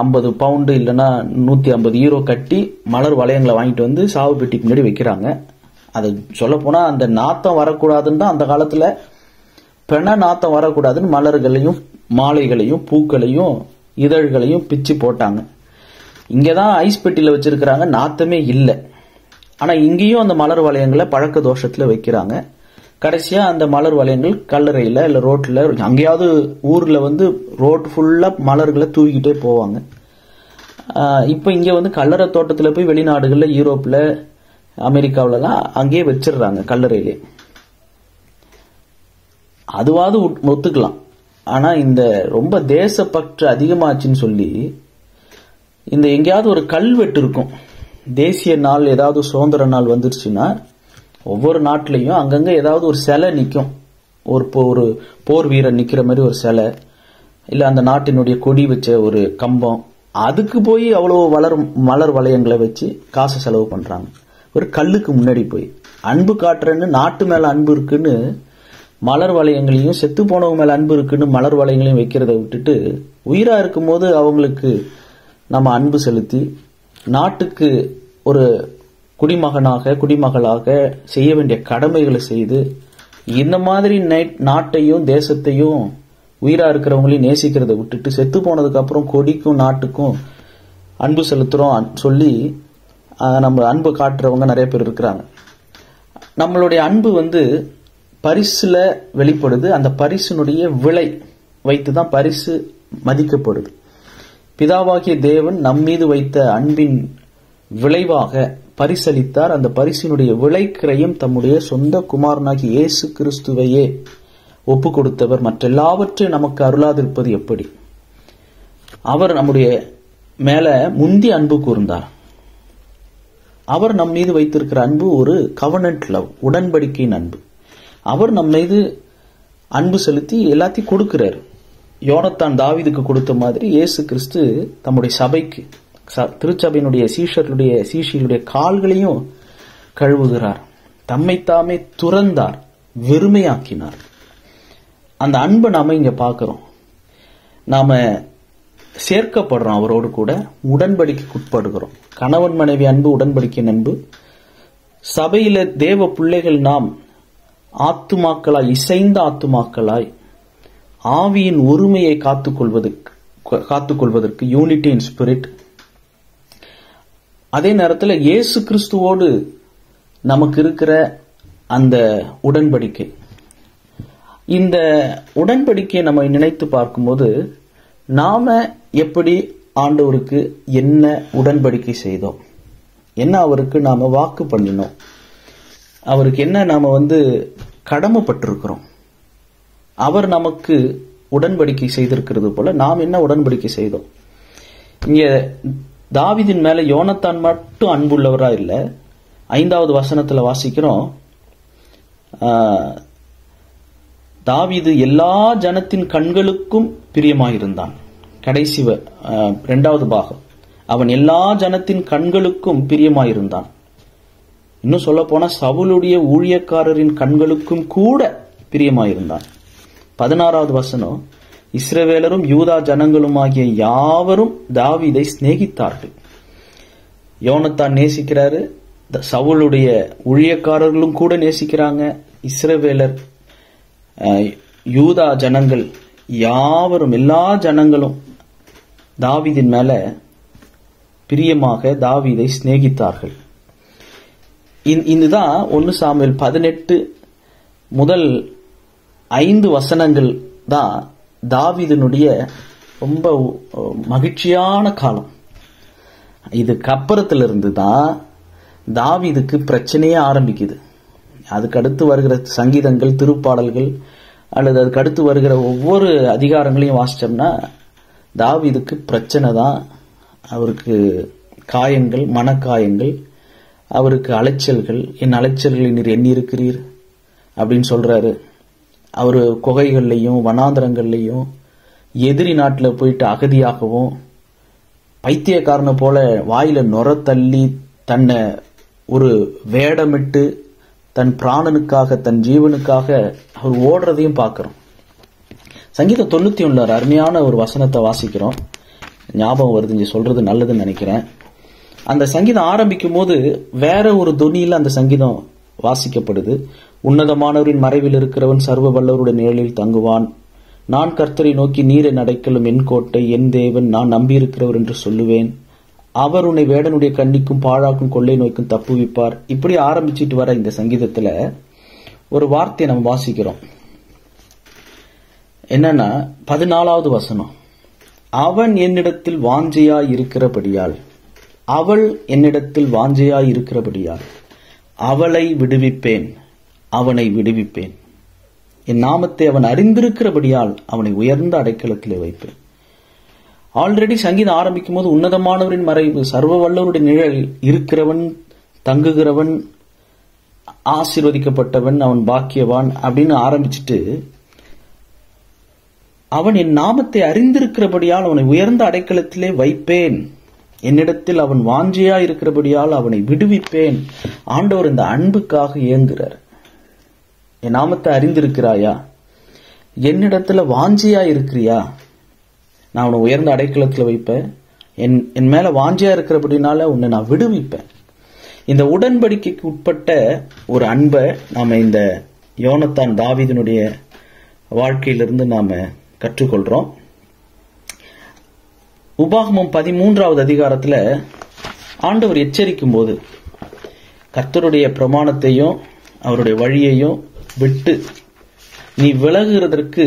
50 பவுண்டு இல்லைன்னா 150 யூரோ கட்டி மலர் வளையங்களை வாங்கிட்டு சாவு பெட்டிக்கு முன்னாடி வைக்கிறாங்க. அது சொல்ல போனா அந்த நாத்தம் வரக்கூடாதுன்னு தான் அந்த காலத்துல, பெண நாத்தம் வரக்கூடாதுன்னு மலர்களையும் மாலைகளையும் பூக்களையும் இதழ்களையும் பிச்சு போட்டாங்க. இங்கதான் ஐஸ் பெட்டியில வச்சிருக்கிறாங்க, நாத்தமே இல்லை. ஆனா இங்கேயும் அந்த மலர் வளையங்களை பழக்க தோஷத்துல வைக்கிறாங்க. கடைசியா அந்த மலர் வளையங்கள் கல்லறையில இல்ல ரோட்ல, அங்கேயாவது ஊர்ல ரோட் ஃபுல்லா மலர்களை தூக்கிட்டே போவாங்க. இப்ப இங்க கல்லறை தோட்டத்துல போய் வெளிநாடுகள்ல, யூரோப்ல, அமெரிக்காவிலலாம் அங்கேயே வச்சிடுறாங்க கல்லறையிலே. அதுவாது ஒத்துக்கலாம். ஆனா இந்த ரொம்ப தேசப்பற்று அதிகமாச்சுன்னு சொல்லி இந்த எங்கேயாவது ஒரு கல்வெட்டு இருக்கும். தேசிய நாள், ஏதாவது சுதந்திர நாள் வந்துருச்சுன்னா ஒவ்வொரு நாட்டிலையும் அங்கங்க ஏதாவது ஒரு சிலை நிற்கும். ஒரு போர் வீரர் நிக்கிற மாதிரி ஒரு சிலை, இல்ல அந்த நாட்டினுடைய கொடி வச்ச ஒரு கம்பம், அதுக்கு போய் அவ்வளவு மலர் வளையங்களை வச்சு காசு செலவு பண்றாங்க. ஒரு கல்லுக்கு முன்னாடி போய் அன்பு காட்டுறேன்னு, நாட்டு மேல அன்பு இருக்குன்னு மலர் வளையங்களையும், செத்து போனவங்க மேல அன்பு இருக்குன்னு மலர் வளையங்களையும் வைக்கிறத விட்டுட்டு, உயிரா இருக்கும் போது அவங்களுக்கு நம்ம அன்பு செலுத்தி நாட்டுக்கு ஒரு குடிமகனாக குடிமகளாக செய்ய வேண்டிய கடமைகளை செய்து, இந்த மாதிரி நாட்டையும் தேசத்தையும் உயிரா இருக்கிறவங்களையும் நேசிக்கிறத விட்டுட்டு, செத்து போனதுக்கு அப்புறம் கொடிக்கும் நாட்டுக்கும் அன்பு செலுத்துறோம் சொல்லி நம்ம அன்பு காட்டுறவங்க நிறைய பேர் இருக்கிறாங்க. நம்மளுடைய அன்பு பரிசுல வெளிப்படுது. அந்த பரிசுனுடைய விலை வைத்துதான் பரிசு மதிக்கப்படுது. பிதாவாகிய தேவன் நம்மீது வைத்த அன்பின் விளைவாக பரிசளித்தார். அந்த பரிசினுடைய விலைக்கிரயம் தம்முடைய சொந்த குமாரனாகிய இயேசு கிறிஸ்துவையே ஒப்பு கொடுத்தவர். மற்றெல்லாவற்றையும் நமக்கு அருளாதிருப்பது எப்படி? அவர் நம்முடைய மேல முந்தி அன்பு கூர்ந்தார். அவர் நம் மீது வைத்திருக்கிற அன்பு ஒரு கவனன்ட் லவ், உடன்படிக்கையின் அன்பு. அவர் நம் மீது அன்பு செலுத்தி எல்லாத்தையும் கொடுக்கிறார். யோனத்தான் தாவீதுக்கு கொடுத்த மாதிரி இயேசு கிறிஸ்து தம்முடைய சபைக்கு, திருச்சபையினுடைய சீஷர்களுடைய கால்களையும் கழுவுகிறார். தம்மைத்தாமே துறந்தார், வெறுமையாக்கினார். அந்த அன்பை நாம இங்க பார்க்கிறோம். நாம சேர்க்கப்படுறோம், அவரோடு கூட உடன்படிக்கைக்கு உட்படுகிறோம். கணவன் மனைவி அன்பு உடன்படிக்கையின் அன்பு. சபையில தேவ பிள்ளைகள் நாம் ஆத்துமாக்களாய், இசைந்த ஆத்துமாக்களாய் ஆவியின் ஒருமையை காத்துக்கொள்வதற்கு யூனிட்டி இன் ஸ்பிரிட். அதே நேரத்தில் இயேசு கிறிஸ்துவோடு நமக்கு இருக்கிற அந்த உடன்படிக்கை, இந்த உடன்படிக்கையை நம்ம நினைத்து பார்க்கும்போது நாம எப்படி ஆண்டவருக்கு என்ன உடன்படிக்கை செய்தோம், என்ன அவருக்கு நாம வாக்கு பண்ணினோம், அவருக்கு என்ன நாம கடமைப்பட்டிருக்கிறோம். அவர் நமக்கு உடன்படிக்கை செய்திருக்கிறது போல நாம் என்ன உடன்படிக்கை செய்தோம். இங்க தாவீதின் மேல யோனத்தான் மட்டும் அன்புள்ளவரா இல்ல. 5வது வசனத்துல வாசிக்கிறோம், தாவீது எல்லா ஜனத்தின் கண்களுக்கும் பிரியமாயிருந்தான். கடைசி 2வது பாகம், அவன் எல்லா ஜனத்தின் கண்களுக்கும் பிரியமாயிருந்தான். இன்னும் சொல்ல போனா சவுலுடைய ஊழியக்காரரின் கண்களுக்கும் கூட பிரியமாயிருந்தான். 16வது வசனம், இஸ்ரவேலரும் யூதா ஜனங்களும் ஆகிய யாவரும் தாவீதை சிநேகித்தார்கள். யோனத்தான் நேசிக்கிறாரு, சவுலுடைய ஊழியக்காரர்களும் கூட நேசிக்கிறாங்க. இஸ்ரவேலர், யூதா ஜனங்கள் யாவரும், எல்லா ஜனங்களும் தாவீதின் மேல பிரியமாக தாவீதை சிநேகித்தார்கள். இதுதான் 1 சாமுவேல் 18 முதல் 5 வசனங்கள் தான் தாவீதினுடைய ரொம்ப மகிழ்ச்சியான காலம். இதுக்கு அப்புறத்திலிருந்து தான் தாவீதுக்கு பிரச்சனையே ஆரம்பிக்குது. அதுக்கு அடுத்து வருகிற சங்கீதங்கள், திருப்பாடல்கள், அல்லது அதுக்கு அடுத்து வருகிற ஒவ்வொரு அதிகாரங்களையும் வாசிச்சோம்னா தாவீதுக்கு பிரச்சனை தான். அவருக்கு காயங்கள், மனக்காயங்கள், அவருக்கு அலைச்சல்கள். என் அலைச்சல்களை நீர் எண்ணி இருக்கிறீர் அப்படின்னு சொல்றாரு. அவரு குகைகள்லையும் வனாந்திரங்கள்லையும் எதிரி நாட்டில் போயிட்டு அகதியாகவும், பைத்தியக்காரனை போல வாயில நுர தள்ளி தன்னை ஒரு வேடமிட்டு தன் பிராணனுக்காக, தன் ஜீவனுக்காக அவர் ஓடுறதையும் பார்க்கிறோம். சங்கீதம் 91 அருமையான ஒரு வசனத்தை வாசிக்கிறோம். ஞாபகம் வருது, இங்க சொல்றது நல்லதுன்னு நினைக்கிறேன். அந்த சங்கீதம் ஆரம்பிக்கும் போது வேற ஒரு தொனியில அந்த சங்கீதம் வாசிக்கப்படுது. உன்னதமானவரின் மறைவில் இருக்கிறவன் சர்வ வல்லவருடைய நிழலில் தங்குவான். நான் கர்த்தரை நோக்கி நீரை நடைக்கலும் என் கோட்டை, என் தேவன், நான் நம்பியிருக்கிறவர் என்று சொல்லுவேன். அவர் உன்னை வேடனுடைய கண்ணிக்கும் பாழாக்கும் கொள்ளை நோய்க்கும் தப்புவிப்பார். இப்படி ஆரம்பிச்சிட்டு வர இந்த சங்கீதத்துல ஒரு வார்த்தையை நம்ம வாசிக்கிறோம். என்னன்னா 14வது வசனம், அவன் என்னிடத்தில் வாஞ்சையாய் இருக்கிறபடியால், அவள் என்னிடத்தில் வாஞ்சையாய் இருக்கிறபடியால் அவளை விடுவிப்பேன், அவனை விடுவிப்பேன். என் நாமத்தை அவன் அறிந்திருக்கிறபடியால் அவனை உயர்ந்த அடைக்கலத்திலே வைப்பேன். ஆல்ரெடி சங்கீதம் ஆரம்பிக்கும் போது உன்னதமானவரின் மறைவு, சர்வ வல்லவருடைய நிழல் இருக்கிறவன், தங்குகிறவன், ஆசீர்வதிக்கப்பட்டவன், அவன் பாக்கியவான் அப்படின்னு ஆரம்பிச்சுட்டு, அவன் என் நாமத்தை அறிந்திருக்கிறபடியால் அவனை உயர்ந்த அடைக்கலத்திலே வைப்பேன், என்னிடத்தில் அவன் வாஞ்சையா இருக்கிறபடியால் அவனை விடுவிப்பேன். ஆண்டவர் இந்த அன்புக்காக ஏங்குறார். என் நாமத்தை அறிந்திருக்கிறாயா? என்னிடத்துல வாஞ்சையா இருக்கிறியா? நான் உன்னை உயர்ந்த அடைக்கலத்துல வைப்பேன். என் மேல வாஞ்சையா இருக்கிறபடினால உன்னை நான் விடுவிப்பேன். இந்த உடன்படிக்கைக்கு உட்பட்ட ஒரு அன்பை நாம இந்த யோனத்தான் தாவீதினுடைய வாழ்க்கையிலிருந்து நாம கற்றுக்கொள்றோம். உபாகமம் 13வது அதிகாரத்துல ஆண்டவர் எச்சரிக்கும் போது, கர்த்தருடைய பிரமாணத்தையும் அவருடைய வழியையும் விட்டு நீ விலகுறதற்கு,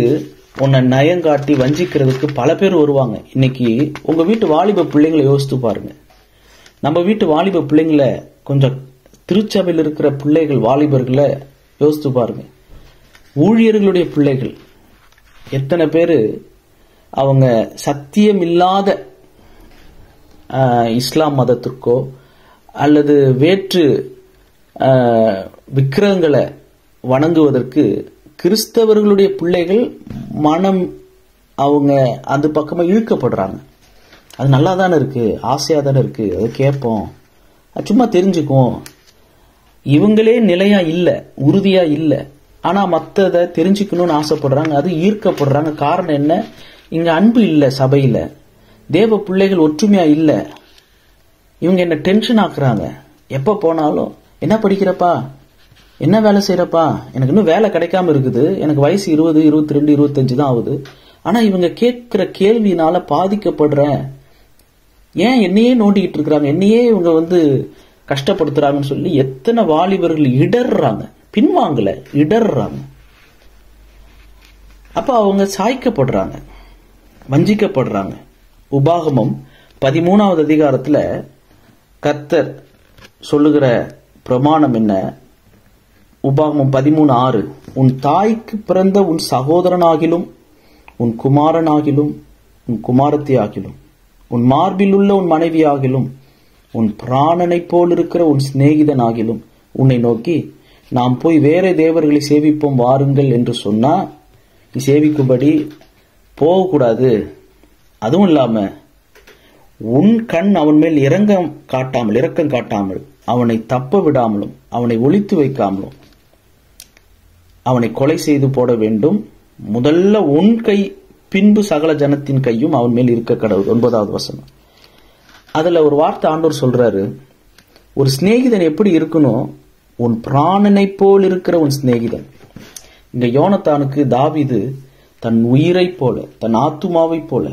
உன்னை நயங்காட்டி வஞ்சிக்கிறதுக்கு பல பேர் வருவாங்க. இன்னைக்கு உங்க வீட்டு வாலிப பிள்ளைங்களை யோசித்து பாருங்க. நம்ம வீட்டு வாலிப பிள்ளைங்களை, கொஞ்சம் திருச்சபையில் இருக்கிற பிள்ளைகள், வாலிபர்களை யோசித்து பாருங்க. ஊழியர்களுடைய பிள்ளைகள் எத்தனை பேரு அவங்க சத்தியம் இல்லாத இஸ்லாம் மதத்திற்கோ அல்லது வேற்று விக்கிரகங்களை வணங்குவதற்கு கிறிஸ்தவர்களுடைய பிள்ளைகள் மனம் அவங்க அந்த பக்கமா இழுக்கப்படுறாங்க. அது நல்லா தானே இருக்கு, ஆசையா தானே இருக்கு, அது கேட்போம், சும்மா தெரிஞ்சுக்குவோம். இவங்களே நிலையா இல்ல, உறுதியா இல்ல, ஆனா மத்ததை தெரிஞ்சுக்கணும்னு ஆசைப்படுறாங்க, அது ஈர்க்கப்படுறாங்க. காரணம் என்ன? இங்க அன்பு இல்ல, சபையில தேவ பிள்ளைகள் ஒற்றுமையா இல்ல. இவங்க என்ன டென்ஷன் ஆக்குறாங்க. எப்ப போனாலும் என்ன படிக்கிறப்பா, என்ன வேலை செய்யறப்பா, எனக்கு இன்னும் வேலை கிடைக்காம இருக்குது, எனக்கு வயசு 20, 22, 25 தான் ஆகுது, ஆனா இவங்க கேட்கிற கேள்வினால பாதிக்கப்படுறேன், ஏன் என்னையே நோண்டிக்கிட்டு இருக்கிறாங்க, என்னையே இவங்க கஷ்டப்படுத்துறாங்கன்னு சொல்லி எத்தனை வாலிபர்கள் இடர்றாங்க, பின்வாங்கல, இடர்றாங்க. அப்ப அவங்க சாய்க்கப்படுறாங்க, வஞ்சிக்கப்படுறாங்க. உபாகமம் 13வது அதிகாரத்துல கர்த்தர் சொல்லுகிற பிரமாணம் என்ன? உபாகமம் 13:6, உன் தாய்க்கு பிறந்த உன் சகோதரனாகிலும் உன் குமாரனாகிலும் உன் குமாரத்தியாகிலும் உன் மார்பில் உள்ள உன் மனைவியாகிலும் உன் பிராணனைப் போல் இருக்கிற உன் சிநேகிதனாகிலும் உன்னை நோக்கி, நாம் போய் வேற தேவர்களை சேவிப்போம் வாருங்கள் என்று சொன்னா நீ சேவிக்கும்படி போகக்கூடாது. அதுவும் இல்லாம உன் கண் அவன் மேல் இரக்கம் காட்டாமல் அவனை தப்ப விடாமலும் அவனை ஒளித்து வைக்காமலும் அவனை கொலை செய்து போட வேண்டும். முதல்ல உன் கை, பின்பு சகல ஜனத்தின் கையும் அவன் மேல் இருக்க கடவுள். 9வது வசனம். அதுல ஒரு வார்த்தை ஆண்டவர் சொல்றாரு, ஒரு சிநேகிதன் எப்படி இருக்கணும்? உன் பிராணனை போல் இருக்கிற உன் சிநேகிதன். இங்க யோனத்தானுக்கு தாவீது தன் உயிரை போல, தன் ஆத்துமாவை போல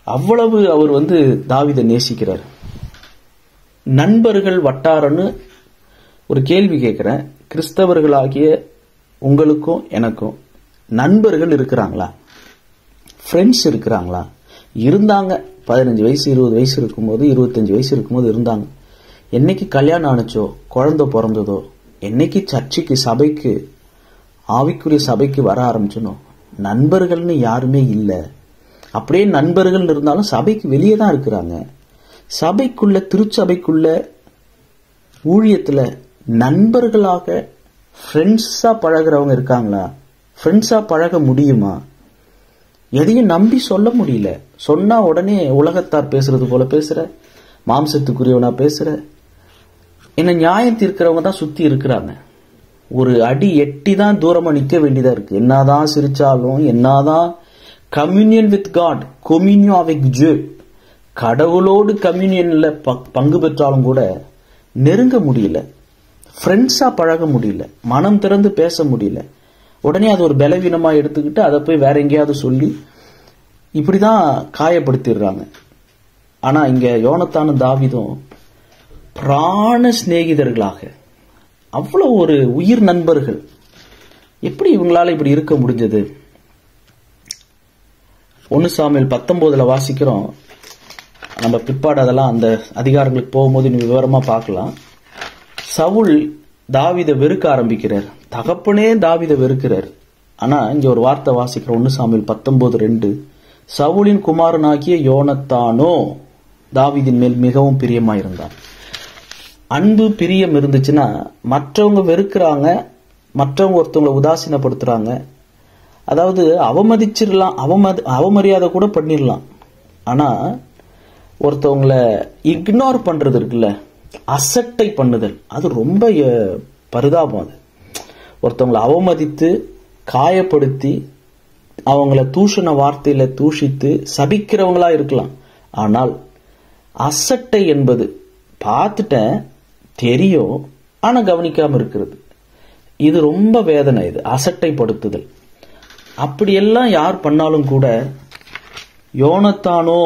அவ்வளவு அவர் தாவீதை நேசிக்கிறார். நண்பர்கள் வட்டாரன்னு ஒரு கேள்வி கேட்கிறேன். கிறிஸ்தவர்களாகிய உங்களுக்கும் எனக்கும் நண்பர்கள் இருக்கிறாங்களா? ஃப்ரெண்ட்ஸ் இருக்கிறாங்களா? இருந்தாங்க. 15 வயசு 20 வயசு இருக்கும்போது, 25 வயசு இருக்கும்போது இருந்தாங்க. என்னைக்கு கல்யாணம் ஆனச்சோ, குழந்தை பிறந்ததோ, என்னைக்கு சர்ச்சுக்கு, சபைக்கு, ஆவிக்குரிய சபைக்கு வர ஆரம்பிச்சனோ, நண்பர்கள்னு யாருமே இல்லை. அப்படியே நண்பர்கள் இருந்தாலும் சபைக்கு வெளியே தான் இருக்கிறாங்க. சபைக்குள்ள, திருச்சபைக்குள்ள, ஊழியத்துல நண்பர்களாக ஃப்ரெண்ட்ஸா பழகிறவங்க இருக்காங்களா? ஃப்ரெண்ட்ஸா பழக முடியுமா? எதையும் நம்பி சொல்ல முடியல. சொன்னா உடனே உலகத்தார் பேசுறது போல பேசுற, மாம்சத்துக்குரியவனா பேசுற, என்ன நியாயம் தீர்க்கிறவங்க தான் சுத்தி இருக்கிறாங்க. ஒரு அடி எட்டி தான் தூரமா நிக்க வேண்டியதா இருக்கு. என்னதான் சிரிச்சாலும், என்னதான் communion with God, communion avec Dieu, கடவுளோடு கம்யூனியன்ல பங்கு பெற்றாலும் கூட நெருங்க முடியல, ஃப்ரெண்ட்ஸா பழக முடியல, மனம் திறந்து பேச முடியல. உடனே அது ஒரு பலவீனமா எடுத்துக்கிட்டு அதை போய் வேற எங்கேயாவது சொல்லி இப்படிதான் காயப்படுத்திடுறாங்க. ஆனா இங்க யோனத்தானும் தாவீதும் பிராண சிநேகிதர்களாக, அவ்வளவு ஒரு உயிர் நண்பர்கள். எப்படி இவங்களால இப்படி இருக்க முடிஞ்சது? 1 சாமுவேல் 19 வாசிக்கிறோம். நம்ம பிற்பாடு அதெல்லாம் அந்த அதிகாரங்களுக்கு போகும்போது விவரமா பார்க்கலாம். சவுல் தாவீதை வெறுக்க ஆரம்பிக்கிறார். தகப்பனே தாவீதை வெறுக்கிறார். ஆனா இங்க ஒரு வார்த்தை வாசிக்கிற 1 சாமுவேல் 19:2, சவுலின் குமாரனாகிய யோனத்தானோ தாவீதின் மேல் மிகவும் பிரியமாயிருந்தான். அன்பு பிரியம் இருந்துச்சுன்னா மற்றவங்க வெறுக்கிறாங்க, மற்றவங்க ஒருத்தவங்களை உதாசீனப்படுத்துறாங்க, அதாவது அவமதிச்சிடலாம், அவமரியாதை கூட பண்ணிடலாம். ஆனா ஒருத்தவங்களை இக்னோர் பண்றது இருக்குல்ல, அசட்டை பண்ணுதல், அது ரொம்ப பரிதாபம். அது ஒருத்தவங்களை அவமதித்து காயப்படுத்தி அவங்கள தூஷண வார்த்தையில தூஷித்து சபிக்கிறவங்களா இருக்கலாம். ஆனால் அசட்டை என்பது பார்த்துட்டேன் தெரியும் ஆனா கவனிக்காம இருக்கிறது, இது ரொம்ப வேதனை. இது அசட்டைப்படுத்துதல். அப்படியெல்லாம் யார் பண்ணாலும் கூட யோனத்தானோ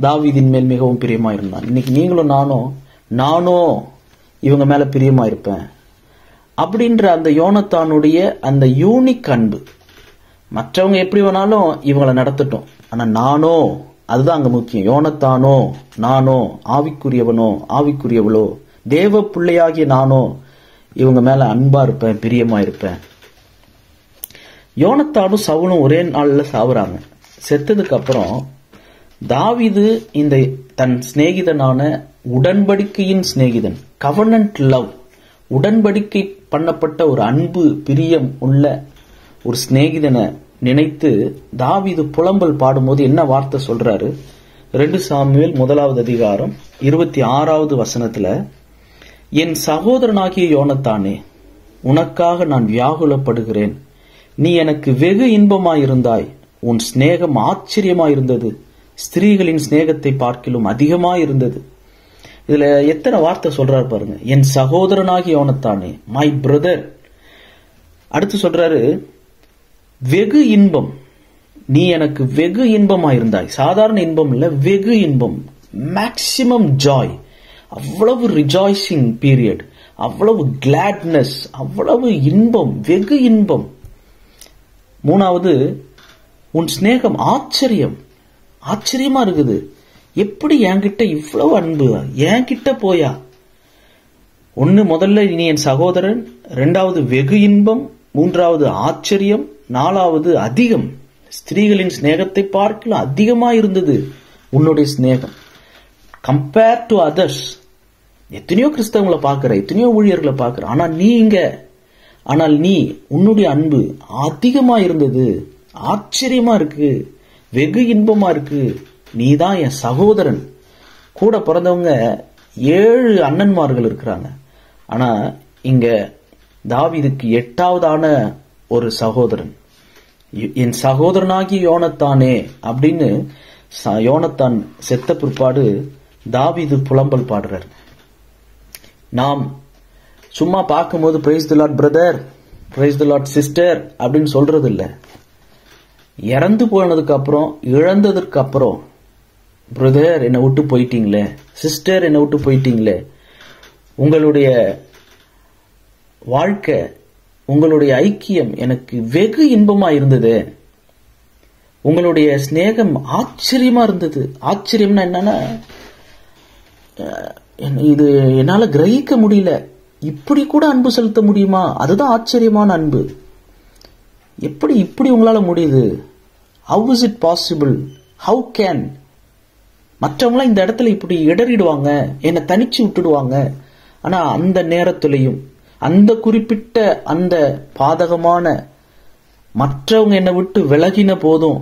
தாவீதின் மேல் மிகவும் பிரியமா இருந்தான். இன்னைக்கு நீங்களும் நானோ இவங்க மேல பிரியமா இருப்பேன் அப்படின்ற அந்த யோனத்தானுடைய அந்த யூனிக் அன்பு. மற்றவங்க எப்படி வேணாலும் இவங்களை நடத்தட்டும், ஆனா நானோ, அதுதான் அங்க முக்கியம். யோனத்தானோ நானோ ஆவிக்குரியவனோ ஆவிக்குரியவளோ தேவ பிள்ளையாகிய நானோ இவங்க மேல அன்பா இருப்பேன், பிரியமா இருப்பேன். யோனத்தானும் சவுலும் ஒரே நாள்ல சாவுறாங்க. செத்ததுக்கு அப்புறம் தாவீது இந்த தன் சிநேகிதனான உடன்படிக்கையின் சிநேகிதன், கவர்னன்ட் லவ், உடன்படிக்கை பண்ணப்பட்ட ஒரு அன்பு பிரியம் உள்ள ஒரு சிநேகிதனை நினைத்து தாவீது புலம்பல் பாடும்போது என்ன வார்த்தை சொல்றாரு? 2 சாமுவேல் 1 அதிகாரம் 26வது வசனத்துல, என் சகோதரனாகிய யோனத்தானே, உனக்காக நான் வியாகுலப்படுகிறேன். நீ எனக்கு வெகு இன்பமாயிருந்தாய், உன் சிநேகம் ஆச்சரியமாயிருந்தது, ஸ்திரீகளின் சிநேகத்தை பார்க்கிலும் அதிகமாயிருந்தது. இதுல எத்தனை வார்த்தை சொல்றாரு பாருங்க. என் சகோதரனாகி யோனத்தானே, மை பிரதர். அடுத்து சொல்றாரு வெகு இன்பம், நீ எனக்கு வெகு இன்பமாயிருந்தாய். சாதாரண இன்பம் இல்ல, வெகு இன்பம், மேக்சிமம் ஜாய். அவ்வளவு ரிஜாய்சிங் பீரியட், அவ்வளவு கிளாட்னஸ், அவ்வளவு இன்பம், வெகு இன்பம். 3வது, உன் சிநேகம் ஆச்சரியம், ஆச்சரியமா இருக்குது. எப்படி என்கிட்ட இவ்வளவு அன்பு, என்கிட்ட போயா? முதல்ல நீ என் சகோதரன், 2வது வெகு இன்பம், 3வது ஆச்சரியம், 4வது அதிகம். ஸ்திரீகளின் சிநேகத்தை பார்க்கலாம் அதிகமா இருந்தது உன்னுடைய சிநேகம். Compare to others. எத்தனையோ கிறிஸ்தவங்களை பார்க்கிற, எத்தனையோ ஊழியர்களை பார்க்கிற, ஆனால் நீ உன்னுடைய அன்பு அதிகமா இருந்தது, ஆச்சரியமா இருக்கு, வெகு இன்பமா இருக்கு. நீ தான் என் சகோதரன். கூட பிறந்தவங்க 7 அண்ணன்மார்கள் இருக்கிறாங்க. ஆனா இங்க தாவீதுக்கு 8வதான ஒரு சகோதரன், என் சகோதரனாகி யோனத்தானே அப்படின்னு யோனத்தான் செத்த பிற்பாடு தாவீது புலம்பல் பாடுறார். நாம் சும்மா பார்க்கும்போது praise the Lord brother, praise the Lord sister அப்படின்னு சொல்றது இல்ல. இறந்து போனதுக்கு அப்புறம், இழந்ததுக்கு அப்புறம், பிரதர் என்னை விட்டு போயிட்டீங்களே, சிஸ்டர் என்னை விட்டு போயிட்டீங்களே, உங்களுடைய வாழ்க்கை, உங்களுடைய ஐக்கியம் எனக்கு வெகு இன்பமா இருந்தது, உங்களுடைய சிநேகம் ஆச்சரியமா இருந்தது. ஆச்சரியம்னா என்னன்னா, இது என்னால கிரகிக்க முடியல, இப்படி கூட அன்பு செலுத்த முடியுமா? அதுதான் ஆச்சரியமான அன்பு. இப்படி உங்களால முடியுது? How is it possible? How can? மற்றவங்களாம் இந்த இடத்துல இப்படி இடறிடுவாங்க, என்னை தனிச்சு விட்டுடுவாங்க. ஆனா அந்த நேரத்திலையும், அந்த குறிப்பிட்ட அந்த பாதகமான மற்றவங்க என்னை விட்டு விலகின போதும்,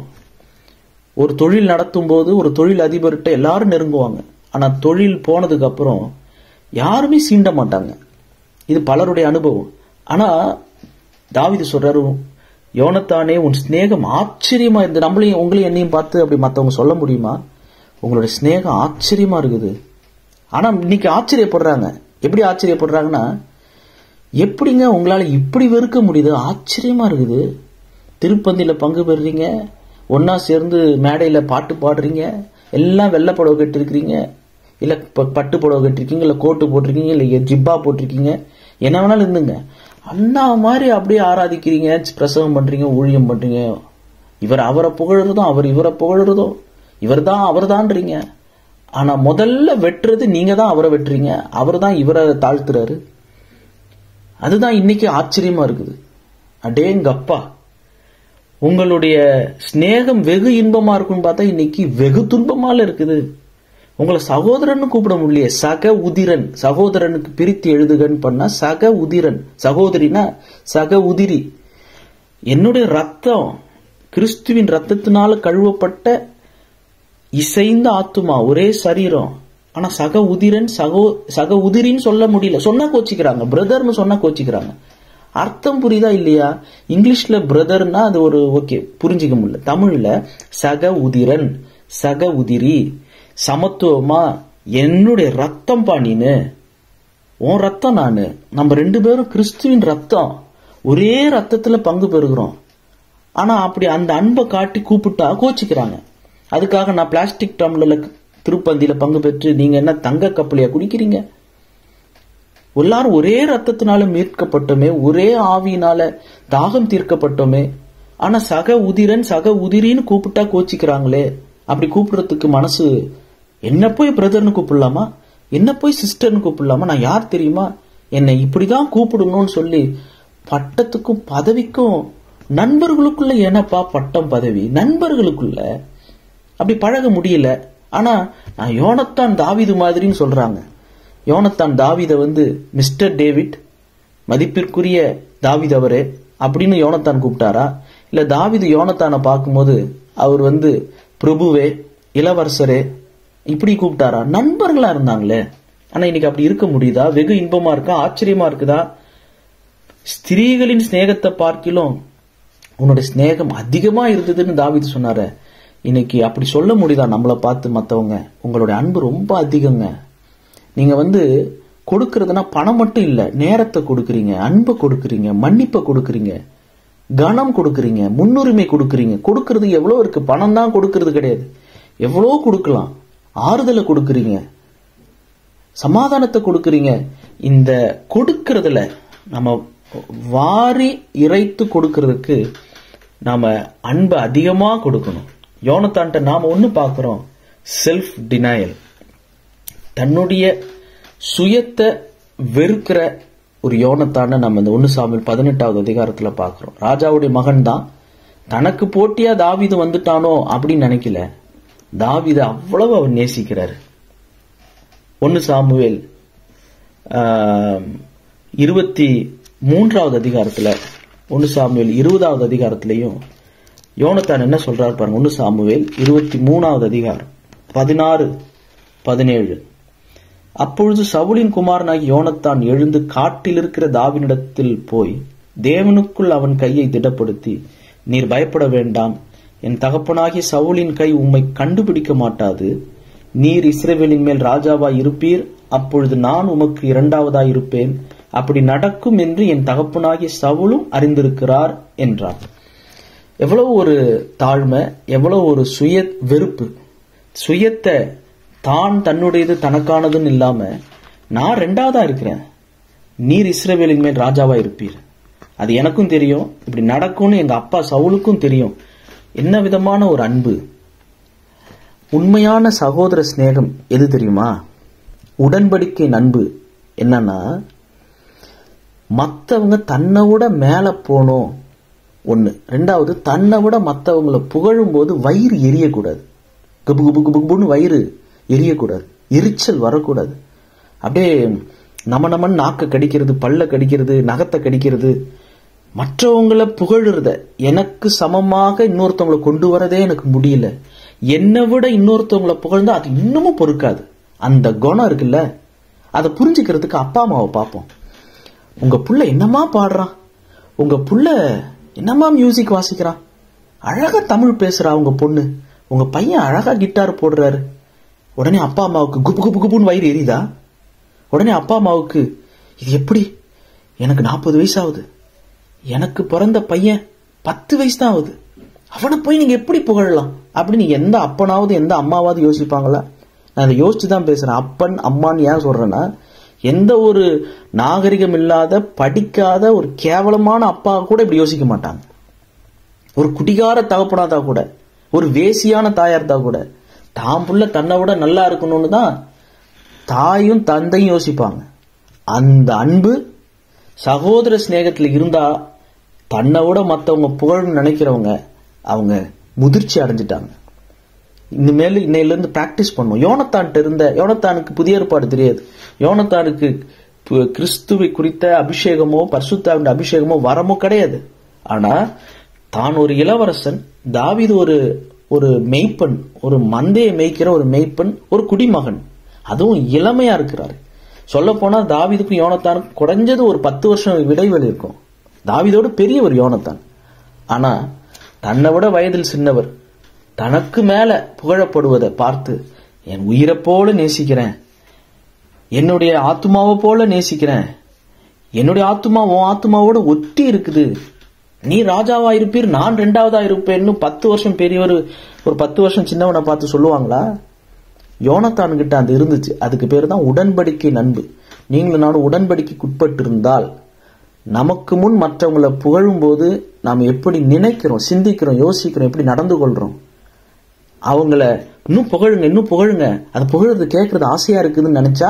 ஒரு தொழில் நடத்தும் போது ஒரு தொழில் அதிபர்கிட்ட எல்லாரும் நெருங்குவாங்க. ஆனா தொழில் போனதுக்கு அப்புறம் யாருமே சீண்ட மாட்டாங்க. இது பலருடைய அனுபவம். ஆனா தாவீது சொல்றாரு, யோனத்தானே உன் சிநேகம் ஆச்சரியமா இருந்து. நம்மளையும் உங்களையும் என்னையும் பார்த்து அப்படி மற்றவங்க சொல்ல முடியுமா? உங்களுடைய சிநேகம் ஆச்சரியமா இருக்குது. ஆனா இன்னைக்கு ஆச்சரியப்படுறாங்க. எப்படி ஆச்சரியப்படுறாங்கன்னா, எப்படிங்க உங்களால இப்படி வெறுக்க முடியுது? ஆச்சரியமா இருக்குது. திருப்பந்தியில பங்கு பெறுறீங்க, ஒன்னா சேர்ந்து மேடையில பாட்டு பாடுறீங்க, எல்லாம் வெள்ளை புடவை கட்டிருக்கிறீங்க, இல்ல பட்டு புடவை கட்டிருக்கீங்க, இல்ல கோட்டு போட்டிருக்கீங்க, இல்ல ஜிப்பா போட்டிருக்கீங்க, என்ன வேணாலும் இருந்துங்க. அண்ணா மாதிரி அப்படியே ஆராதிக்கிறீங்க, பிரசவம் பண்றீங்க, ஊழியம் பண்றீங்க. இவர் அவரை புகழறதும் அவர் இவரை புகழறதும் இவர் தான் அவர் தான்றீங்க. ஆனா முதல்ல வெட்டுறது நீங்க தான் அவரை வெட்டுறீங்க, அவர் தான் இவரை தாழ்த்துறாரு. அதுதான் இன்னைக்கு ஆச்சரியமா இருக்குது. அடேங்கப்பா, உங்களுடைய ஸ்நேகம் வெகு இன்பமா இருக்குன்னு பார்த்தா இன்னைக்கு வெகு துன்பமால இருக்குது. உங்களை சகோதரன் கூப்பிட முடியல, சக உதிரன். சகோதரனுக்கு பிரித்து எழுதுகன்னு பண்ணா சக உதிரன், சகோதரினா சக உதிரி. என்னுடைய ரத்தம் கிறிஸ்துவின் ரத்தத்தினால கழுவப்பட்ட இசைந்த ஆத்துமா, ஒரே சரீரம். ஆனா சக உதிரன் சக உதிரின்னு சொல்ல முடியல, சொன்னா கோச்சிக்கிறாங்க. பிரதர்னு சொன்னா கோச்சிக்கிறாங்க. அர்த்தம் புரியுதா இல்லையா? இங்கிலீஷ்ல பிரதர்னா அது ஒரு ஓகே, புரிஞ்சிக்க முடியல. தமிழ்ல சக உதிரன், சக உதிரி, சமத்துவமா என்னுடைய ரத்தம் பாணின்னு, உன் ரத்தம் நானு, நம்ம ரெண்டு பேரும் கிறிஸ்துவின் ரத்தம், ஒரே ரத்தத்துல பங்கு பெறுகிறோம். ஆனா அப்படி அந்த அன்பை காட்டி கூப்பிட்டா கோச்சிக்கிறாங்க. அதுக்காக நான் பிளாஸ்டிக் டம்ளர்ல திருப்பந்தியில பங்கு பெற்று நீங்க என்ன தங்க கப்பலையா குடிக்கிறீங்க? எல்லாரும் ஒரே ரத்தத்தினால மீட்கப்பட்டோமே, ஒரே ஆவியினால தாகம் தீர்க்கப்பட்டோமே. ஆனா சக உதிரன் சக உதிரின்னு கூப்பிட்டா கோச்சிக்கிறாங்களே. அப்படி கூப்பிடுறதுக்கு மனசு, என்ன போய் பிரதர்னு கூப்பிடலாமா, என்ன போய் சிஸ்டர்னு கூப்பிடலாமா, நான் யார் தெரியுமா, என்னை இப்படிதான் கூப்பிடணும்னு சொல்லி பட்டத்துக்கும் பதவிக்கும், நண்பர்களுக்குள்ள ஏனப்பா பட்டம் பதவி, நண்பர்களுக்குள்ள அப்படி பழக முடியல. ஆனா நான் யோனத்தான் தாவீது மாதிரின்னு சொல்றாங்க. யோனத்தான் தாவீதை மிஸ்டர் டேவிட், மதிப்பிற்குரிய தாவீது அவரே அப்படின்னு யோனத்தான் கூப்பிட்டாரா? இல்ல தாவீது யோனத்தானை பார்க்கும்போது அவர் பிரபுவே, இளவரசரே இப்படி கூப்பிட்டாரா? நண்பர்களா இருந்தாங்களே. ஆனா இன்னைக்கு அப்படி இருக்க முடியுதா? வெகு இன்பமா இருக்கா? ஆச்சரியமா இருக்குதா? ஸ்திரீகளின் ஸ்நேகத்தை பார்க்கிலும் உன்னுடைய ஸ்நேகம் அதிகமா இருந்ததுன்னு தாவீது சொன்னாரு. இன்னைக்கு அப்படி சொல்ல முடியுதா? நம்மளை பார்த்து மத்தவங்க, உங்களுடைய அன்பு ரொம்ப அதிகங்க. நீங்க கொடுக்கறதுனா பணம் மட்டும் இல்ல, நேரத்தை கொடுக்கறீங்க, அன்பை கொடுக்கறீங்க, மன்னிப்பை கொடுக்கறீங்க, கனம் கொடுக்கறீங்க, முன்னுரிமை கொடுக்கறீங்க. கொடுக்கறது எவ்வளவு இருக்கு, பணம் தான் கொடுக்கறது கிடையாது, எவ்வளவு கொடுக்கலாம். ஆறுதலை கொடுக்கறீங்க, சமாதானத்தை கொடுக்கறீங்க. இந்த கொடுக்கறதுல நம்ம வாரி இறைத்து கொடுக்கறதுக்கு நாம அன்பை அதிகமா கொடுக்கணும். யோனத்தான்ட்ட நாம ஒண்ணு பார்க்கிறோம், செல்ஃப் டினையல். தன்னுடைய சுயத்தை வெறுக்கிற ஒரு யோனத்தான நம்ம இந்த 1 சாமுவேல் 18வது அதிகாரத்துல பார்க்கிறோம். ராஜாவுடைய மகன் தான், தனக்கு போட்டியா தாவீது வந்துட்டானோ அப்படின்னு நினைக்கல. தாவீது அவ்வளவு அவர் நேசிக்கிறாரு. 1 சாமுவேல் 23வது அதிகாரத்துல, 1 சாமுவேல் 20வது அதிகாரத்திலையும் யோனத்தான் என்ன சொல்றாரு பாருங்க. 1 சாமுவேல் 23வது அதிகாரம் 16, 17. அப்பொழுது சவுலின் குமாரனாகி யோனத்தான் எழுந்து காட்டில் இருக்கிற தாவீதிடத்தில் போய் தேவனுக்குள் அவன் கையை திடப்படுத்தி, நீர் பயப்பட வேண்டாம், என் தகப்பனாகிய சவுலின் கை உம்மை கண்டுபிடிக்க மாட்டாது, நீர் இஸ்ரவேலின் மேல் ராஜாவாய் இருப்பீர், அப்பொழுது நான் உமக்கு இரண்டாவதாய் இருப்பேன், அப்படி நடக்கும் என்று என் தகப்பனாகிய சவுலும் அறிந்திருக்கிறார் என்றார். எவ்வளவு ஒரு தாழ்மை, எவ்வளவு ஒரு சுய வெறுப்பு. சுயத்தை தான் தன்னுடையது தனக்கானதுன்னு இல்லாம, நான் ரெண்டாவதா இருக்கிறேன், நீர் இஸ்ரவேலின் மேல் ராஜாவா இருப்பீர், அது எனக்கும் தெரியும், இப்படி நடக்கும்னு எங்க அப்பா சவுலுக்கும் தெரியும். என்ன விதமான ஒரு அன்பு! உண்மையான சகோதர சிநேகம் எது தெரியுமா? உடன்படிக்கை அன்பு. என்னன்னா, மற்றவங்க தன்னை விட மேல போனோம் ஒண்ணு. ரெண்டாவது, தன்னை விட மற்றவங்களை புகழும் போது வயிறு எரியக்கூடாது. குபு குபு குபுன்னு வயிறு எரியக்கூடாது, எரிச்சல் வரக்கூடாது. அப்படியே நமன் நாக்க கடிக்கிறது, பல்ல கடிக்கிறது, நகத்தை கடிக்கிறது. மற்றவங்களை புகழுறத, எனக்கு சமமாக இன்னொருத்தவங்களை கொண்டு வரதே எனக்கு முடியல, என்னை விட இன்னொருத்தவங்களை புகழ்ந்தா அது இன்னமும் பொறுக்காது. அந்த குணம் இருக்குல்ல, அதை புரிஞ்சுக்கிறதுக்கு அப்பா அம்மாவை பார்ப்போம். உங்க புள்ள என்னமா பாடுறான், உங்க புள்ள என்னமா மியூசிக் வாசிக்கிறான், அழகா தமிழ் பேசுறா உங்க பொண்ணு, உங்க பையன் அழகா கிட்டார் போடுறாரு. உடனே அப்பா அம்மாவுக்கு குப்பு குப்பு குப்புன்னு வயிறு எரியுதா? உடனே அப்பா அம்மாவுக்கு இது எப்படி, எனக்கு 40 வயசு ஆகுது, எனக்கு பிறந்த பையன் 10 வயசு தான் ஆகுது, அவனை போய் நீங்க எப்படி புகழலாம் அப்படின்னு எந்த அப்பனாவது எந்த அம்மாவாவது யோசிப்பாங்களா? நான் அதை யோசிச்சுதான் பேசுறேன். அப்பன் அம்மான்னு ஏன் சொல்றேன்னா, எந்த ஒரு நாகரிகம் இல்லாத படிக்காத ஒரு கேவலமான அப்பா கூட இப்படி யோசிக்க மாட்டாங்க. ஒரு குடிகார தகப்பனாதா கூட, ஒரு வேசியான தாயார்த்தா கூட, தான் புள்ள தன்னை விட நல்லா இருக்கணும்னு தான் தாயும் தந்தையும் யோசிப்பாங்க. அந்த அன்பு சகோதர சிநேகத்துல இருந்தா தன்னை விட மற்றவங்க புகழ்னு நினைக்கிறவங்க அவங்க முதிர்ச்சி அடைஞ்சிட்டாங்க. இனிமேல் இன்னையில இருந்து பிராக்டிஸ் பண்ணுவோம். யோனத்தானுக்கு புதிய ஏற்பாடு தெரியாது. யோனத்தானுக்கு கிறிஸ்துவை குறித்த அபிஷேகமோ பரிசுத்தாவின் அபிஷேகமோ வரமோ கிடையாது. ஆனா தான் ஒரு இளவரசன், தாவீது ஒரு மெய்ப்பன், ஒரு மந்தையை மேய்க்கிற ஒரு மெய்ப்பன், ஒரு குடிமகன், அதுவும் இளமையா இருக்கிறாரு. சொல்ல போனா தாவீதுக்கும் யோனத்தானுக்கும் குறைஞ்சது ஒரு 10 வருஷம் இடைவெளி இருக்கும். தாவீதோடு பெரியவர் யோனத்தான். ஆனா தன்னை விட வயதில் சின்னவர் தனக்கு மேல புகழப்படுவதை பார்த்து, என் உயிரை போல நேசிக்கிறேன், என்னுடைய ஆத்மாவை போல நேசிக்கிறேன், என்னுடைய ஆத்மா உன் ஆத்மாவோட ஒட்டி இருக்குது, நீ ராஜாவா இருப்பீர், நான் 2வதா இருப்பேன்னு 10 வருஷம் பெரியவர் ஒரு 10 வருஷம் சின்னவனை பார்த்து சொல்லுவாங்களா? யோனத்தான் கிட்ட அது இருந்துச்சு. அதுக்கு பேர் தான் உடன்படிக்கை நண்பு. நீங்களும் நானும் உடன்படிக்கைக்கு உட்பட்டு இருந்தால் நமக்கு முன் மற்றவங்களை புகழும் போது நாம் எப்படி நினைக்கிறோம், சிந்திக்கிறோம், யோசிக்கிறோம், எப்படி நடந்து கொள்றோம். அவங்கள இன்னும் புகழுங்க, அது புகழது கேட்கறது ஆசையா இருக்குதுன்னு நினைச்சா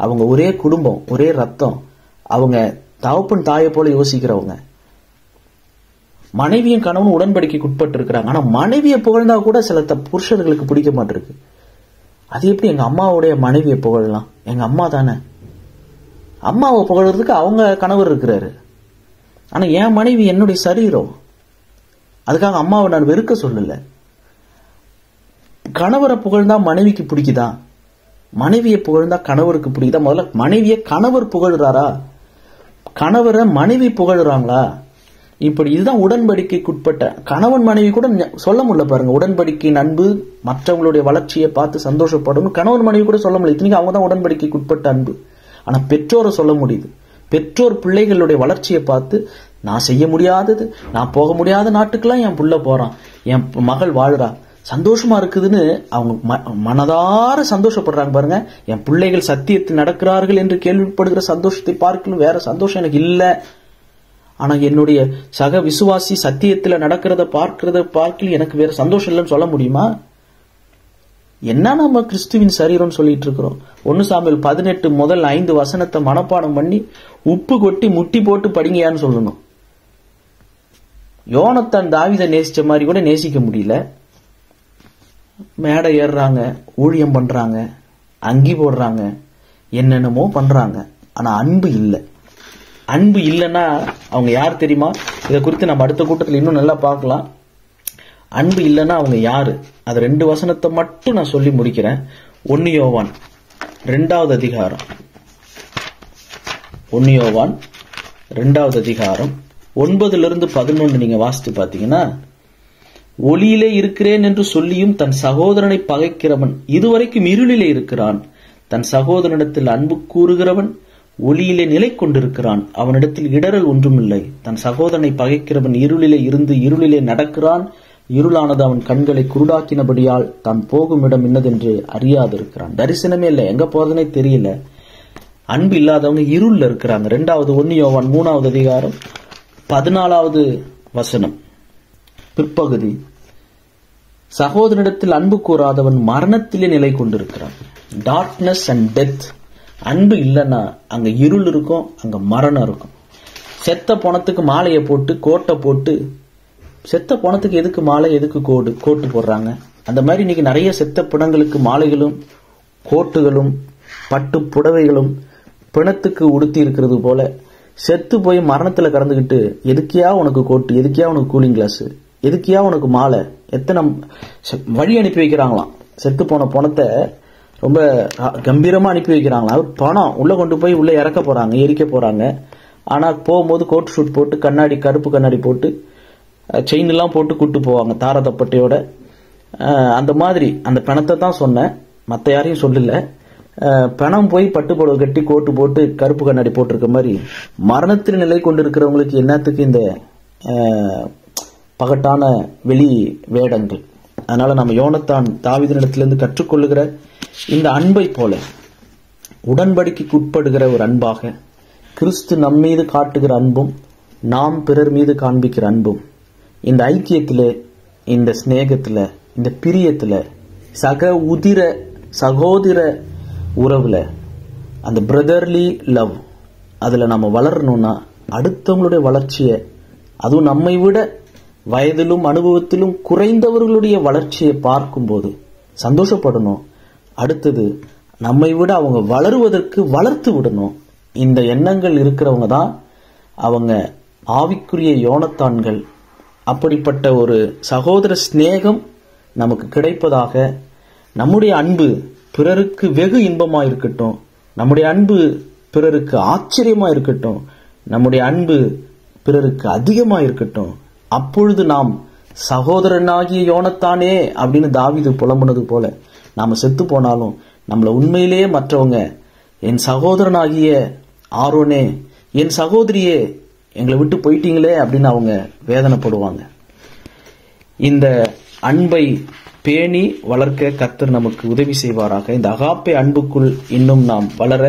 அவங்க ஒரே குடும்பம், ஒரே ரத்தம், அவங்க தகப்பன் தாயை போல யோசிக்கிறவங்க. மனைவியும் கணவனும் உடன்படிக்கைக்கு உட்பட்டு இருக்கிறாங்க. ஆனா மனைவியை புகழ்ந்தா கூட சில புருஷர்களுக்கு பிடிக்க மாட்டிருக்கு. அது எப்படி எங்க அம்மாவுடைய மனைவியை புகழலாம்? எங்க அம்மா தானே. அம்மாவை புகழ்றதுக்கு அவங்க கணவர் இருக்கிறாரு. ஆனா என் மனைவி என்னுடைய சரீரம், அதுக்காக அம்மாவை நான் வெறுக்க சொல்லல. கணவரை புகழ்ந்தா மனைவிக்கு பிடிக்குதா? மனைவியை புகழ்ந்தா கணவருக்கு பிடிக்குதா? முதல்ல மனைவியை கணவர் புகழ்றாரா, கணவரை மனைவி புகழ்றாங்களா? இப்படி இதுதான் உடன்படிக்கைக்குட்பட்ட. கணவன் மனைவி கூட சொல்ல முடியல பாருங்க. உடன்படிக்கை அன்பு மற்றவங்களுடைய வளர்ச்சியை பார்த்து சந்தோஷப்படணும். கணவன் மனைவி கூட சொல்ல முடியல. இத்தனைக்கு அவங்க தான் உடன்படிக்கைக்குட்பட்ட அன்பு. ஆனா பெற்றோரை சொல்ல முடியுது. பெற்றோர் பிள்ளைகளுடைய வளர்ச்சியை பார்த்து, நான் செய்ய முடியாதது, நான் போக முடியாத நாட்டுக்கெல்லாம் என் புள்ள போறான், என் மகள் வாழ்றா, சந்தோஷமா இருக்குதுன்னு அவங்க மனதார சந்தோஷப்படுறாங்க பாருங்க. என் பிள்ளைகள் சத்தியத்தில் நடக்கிறார்கள் என்று கேள்விப்படுகிற சந்தோஷத்தை பார்க்கலும் வேற சந்தோஷம் எனக்கு இல்லை. ஆனா என்னுடைய சக விசுவாசி சத்தியத்துல நடக்கிறத பார்க்கல எனக்கு வேற சந்தோஷம் இல்லைன்னு சொல்ல முடியுமா? என்ன நம்ம கிறிஸ்துவின் சரீரம் சொல்லிட்டு இருக்கிறோம்? 1 சாமுவேல் 18 முதல் 5 வசனத்தை மனப்பாடம் பண்ணி உப்பு கொட்டி முட்டி போட்டு படிங்கயான்னு சொல்லணும். யோனத்தான் தாவீதை நேசிச்ச மாதிரி கூட நேசிக்க முடியல. மேடை ஏறுறாங்க, ஊழியம் பண்றாங்க, அங்கி போடுறாங்க, என்னென்னமோ பண்றாங்க. ஆனா அன்பு இல்லை. அன்பு இல்லைன்னா அவங்க யார் தெரியுமா? இதை குறித்து நம்ம அடுத்த கூட்டத்தில் இன்னும் நல்லா பார்க்கலாம். அன்பு இல்லைன்னா அவங்க யாரு? அது 2 வசனத்தை மட்டும் நான் சொல்லி முடிக்கிறேன். 1 யோவான் 2வது அதிகாரம், 1 யோவான் 2வது அதிகாரம் 9 - 11 நீங்க வாசித்து பாத்தீங்கன்னா, ஒளியிலே இருக்கிறேன் என்று சொல்லியும் தன் சகோதரனை பகைக்கிறவன் இதுவரைக்கும் இருளிலே இருக்கிறான். தன் சகோதரனிடத்தில் அன்பு கூறுகிறவன் ஒளியிலே நிலை கொண்டிருக்கிறான். அவனிடத்தில் இடரல் ஒன்றுமில்லை. தன் சகோதரனை பகைக்கிறவன் இருளிலே இருந்து இருளிலே நடக்கிறான். இருளானது அவன் கண்களை குருடாக்கினபடியால் தான் போகும் இடம் என்னதென்று அறியாதிருக்கிறான். தரிசனமே இல்லை, எங்க போறதுனே தெரியல. அன்பு இல்லாதவங்க இருள்ல இருக்கிறாங்க. 1 யோவான் 3வது அதிகாரம் 14வது வசனம் பிற்பகுதி, சகோதரனிடத்தில் அன்பு கூறாதவன் மரணத்திலே நிலை கொண்டிருக்கிறான். Darkness and death. அன்பு இல்லைன்னா அங்க இருள் இருக்கும், அங்க மரணம் இருக்கும். செத்த பணத்துக்கு மாலையை போட்டு கோட்டை போட்டு, செத்த பணத்துக்கு எதுக்கு மாலை, எதுக்கு கோட்டு போடுறாங்க? அந்த மாதிரி இன்னைக்கு நிறைய செத்த பிணங்களுக்கு மாலைகளும் கோட்டுகளும் பட்டு புடவைகளும் பிணத்துக்கு உடுத்தி இருக்கிறது போல, செத்து போய் மரணத்துல கடந்துகிட்டு எதுக்கியா உனக்கு கோட்டு, எதுக்கியா உனக்கு கூலிங் கிளாஸ், எதுக்கியா உனக்கு மாலை, எத்தனை வழி அனுப்பி வைக்கிறாங்களாம். செத்து போன பணத்தை ரொம்ப கம்பீரமா அனுப்பி வைக்கிறாங்களா. பணம் உள்ள கொண்டு போய் உள்ள இறக்க போறாங்க, எரிக்க போறாங்க. ஆனா போகும்போது கோட் ஷூட் போட்டு கண்ணாடி, கருப்பு கண்ணாடி போட்டு செயின் எல்லாம் போட்டு கூட்டு போவாங்க தாரதப்பட்டையோட. அந்த மாதிரி அந்த பணத்தை தான் சொன்னேன், மற்ற யாரையும் சொல்லல. பணம் போய் பட்டு புடவை கட்டி கோட்டு போட்டு கருப்பு கண்ணாடி போட்டிருக்க மாதிரி மரணத்தில் நிலை கொண்டு இருக்கிறவங்களுக்கு என்னத்துக்கு இந்த பகட்டான வெளி வேடங்கள். அதனால நம்ம யோனத்தான் தாவீதினிடத்திலிருந்து கற்றுக்கொள்ளுகிற இந்த அன்பை போல உடன்படிக்கைக்கு உட்படுகிற ஒரு அன்பாக கிறிஸ்து நம் மீது காட்டுகிற அன்பும் நாம் பிறர் மீது காண்பிக்கிற அன்பும், இந்த ஐக்கியத்திலே, இந்த ஸ்நேகத்துல, இந்த பிரியத்துல, சகோதர உறவுல, அந்த பிரதர்லி லவ், அதுல நம்ம வளரணும்னா அடுத்தவங்களுடைய வளர்ச்சியை, அதுவும் நம்மை விட வயதிலும் அனுபவத்திலும் குறைந்தவர்களுடைய வளர்ச்சியை பார்க்கும்போது சந்தோஷப்படணும். அடுத்தது நம்மை விட அவங்க வளருவதற்கு வளர்த்து விடணும். இந்த எண்ணங்கள் இருக்கிறவங்க தான் அவங்க ஆவிக்குரிய யோனத்தான்கள். அப்படிப்பட்ட ஒரு சகோதர சிநேகம் நமக்கு கிடைப்பதாக, நம்முடைய அன்பு பிறருக்கு வெகு இன்பமா இருக்கட்டும், நம்முடைய அன்பு பிறருக்கு ஆச்சரியமா இருக்கட்டும், நம்முடைய அன்பு பிறருக்கு அதிகமா இருக்கட்டும். அப்பொழுது நாம் சகோதரனாகிய யோனத்தானே அப்படின்னு தாவீது புலம்புனது போல, நாம செத்து போனாலும் நம்மள உண்மையிலேயே மற்றவங்க என் சகோதரனாகிய ஆரோனே, என் சகோதரியே, எங்களை விட்டு போயிட்டீங்களே அப்படின்னு அவங்க வேதனைப்படுவாங்க. இந்த அன்பை பேணி வளர்க்க கர்த்தர் நமக்கு உதவி செய்வாராக. இந்த அகாப்பே அன்புக்குள் இன்னும் நாம் வளர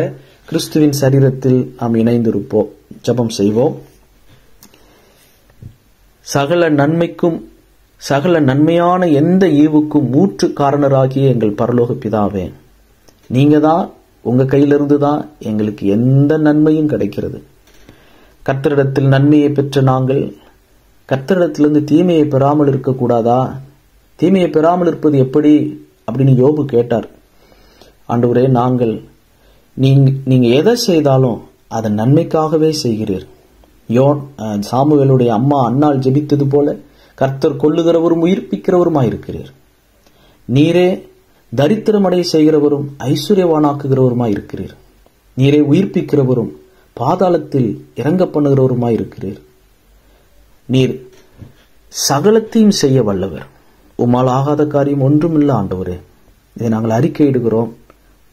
கிறிஸ்துவின் சரீரத்தில் நாம் இணைந்திருப்போம். ஜெபம் செய்வோம். சகல நன்மைக்கும் சகல நன்மையான எந்த ஈவுக்கும் மூற்று காரணராகிய எங்கள் பரலோக பிதாவே, நீங்க தான், உங்க கையிலிருந்து தான் எங்களுக்கு எந்த நன்மையும் கிடைக்கிறது. கர்த்தரிடத்தில் நன்மையை பெற்ற நாங்கள் கர்த்தரிடத்திலிருந்து தீமையை பெறாமல் இருக்கக்கூடாதா? தீமையை பெறாமல் இருப்பது எப்படி அப்படின்னு யோபு கேட்டார். ஆண்டவரே, நாங்கள் நீங்க எதை செய்தாலும் அதை நன்மைக்காகவே செய்கிறீர். சாமுவேலுடைய அம்மா அன்னாள் ஜெபித்தது போல கர்த்தர் கொல்லுகிறவரும் உயிர்ப்பிக்கிறவருமாயிருக்கிறீர். நீரே தரித்திரமடைய செய்கிறவரும் ஐஸ்வர்யவானாக்குகிறவருமாயிருக்கிறீர். நீரே உயிர்ப்பிக்கிறவரும் பாதாளத்தில் இறங்க பண்ணுகிறவருமாயிருக்கிறீர். நீர் சகலத்தையும் செய்ய வல்லவர். உம்மால் ஆகாத காரியம் ஒன்றுமில்லை ஆண்டவரே. இதை நாங்கள் அறிக்கையிடுகிறோம்,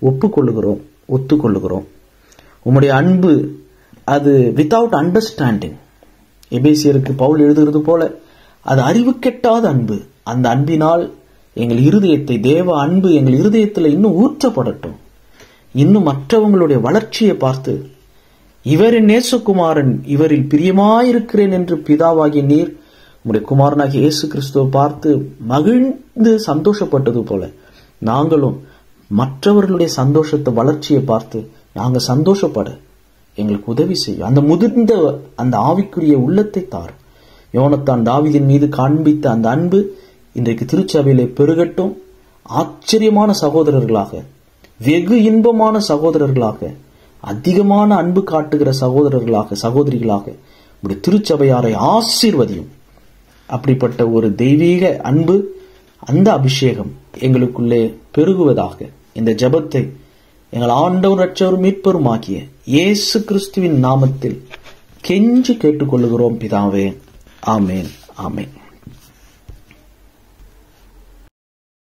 ஒப்புக்கொள்ளுகிறோம், ஒத்துக்கொள்ளுகிறோம். உம்முடைய அன்பு அது வித்தவுட் அண்டர்ஸ்டாண்டிங். எபேசியருக்கு பவுல் எழுதுகிறது போல அது அறிவு கெட்டாத அன்பு. அந்த அன்பினால் எங்கள் இருதயத்தை, தேவ அன்பு எங்கள் இருதயத்தில் இன்னும் ஊற்றப்படட்டும். இன்னும் மற்றவங்களுடைய வளர்ச்சியை பார்த்து, இவர் என் நேசகுமாரன், இவரில் பிரியமாயிருக்கிறேன் என்று பிதாவாகிய நீர் உம்முடைய குமாரனாகிய இயேசு கிறிஸ்துவை பார்த்து மகிழ்ந்து சந்தோஷப்பட்டது போல நாங்களும் மற்றவர்களுடைய சந்தோஷத்தை, வளர்ச்சியை பார்த்து நாங்க சந்தோஷப்பட எங்களுக்கு உதவி செய்யும். அந்த முதிர்ந்த அந்த ஆவிக்குரிய உள்ளத்தை தாரும். யோனத்தான் தாவீதின் மீது காண்பித்த அந்த அன்பு இன்றைக்கு திருச்சபையிலே பெருகட்டும். ஆச்சரியமான சகோதரர்களாக, வெகு இன்பமான சகோதரர்களாக, அதிகமான அன்பு காட்டுகிற சகோதரர்களாக, சகோதரிகளாக உடைய திருச்சபையாரை ஆசீர்வதியும். அப்படிப்பட்ட ஒரு தெய்வீக அன்பு, அந்த அபிஷேகம் எங்களுக்குள்ளே பெருகுவதாக. இந்த ஜெபத்தை எங்கள் ஆண்டவர் இரட்சகரும் மீட்பருமாகிய இயேசு கிறிஸ்துவின் நாமத்தில் கெஞ்சி கேட்டுக்கொள்ளுகிறோம் பிதாவே. ஆமேன், ஆமேன்.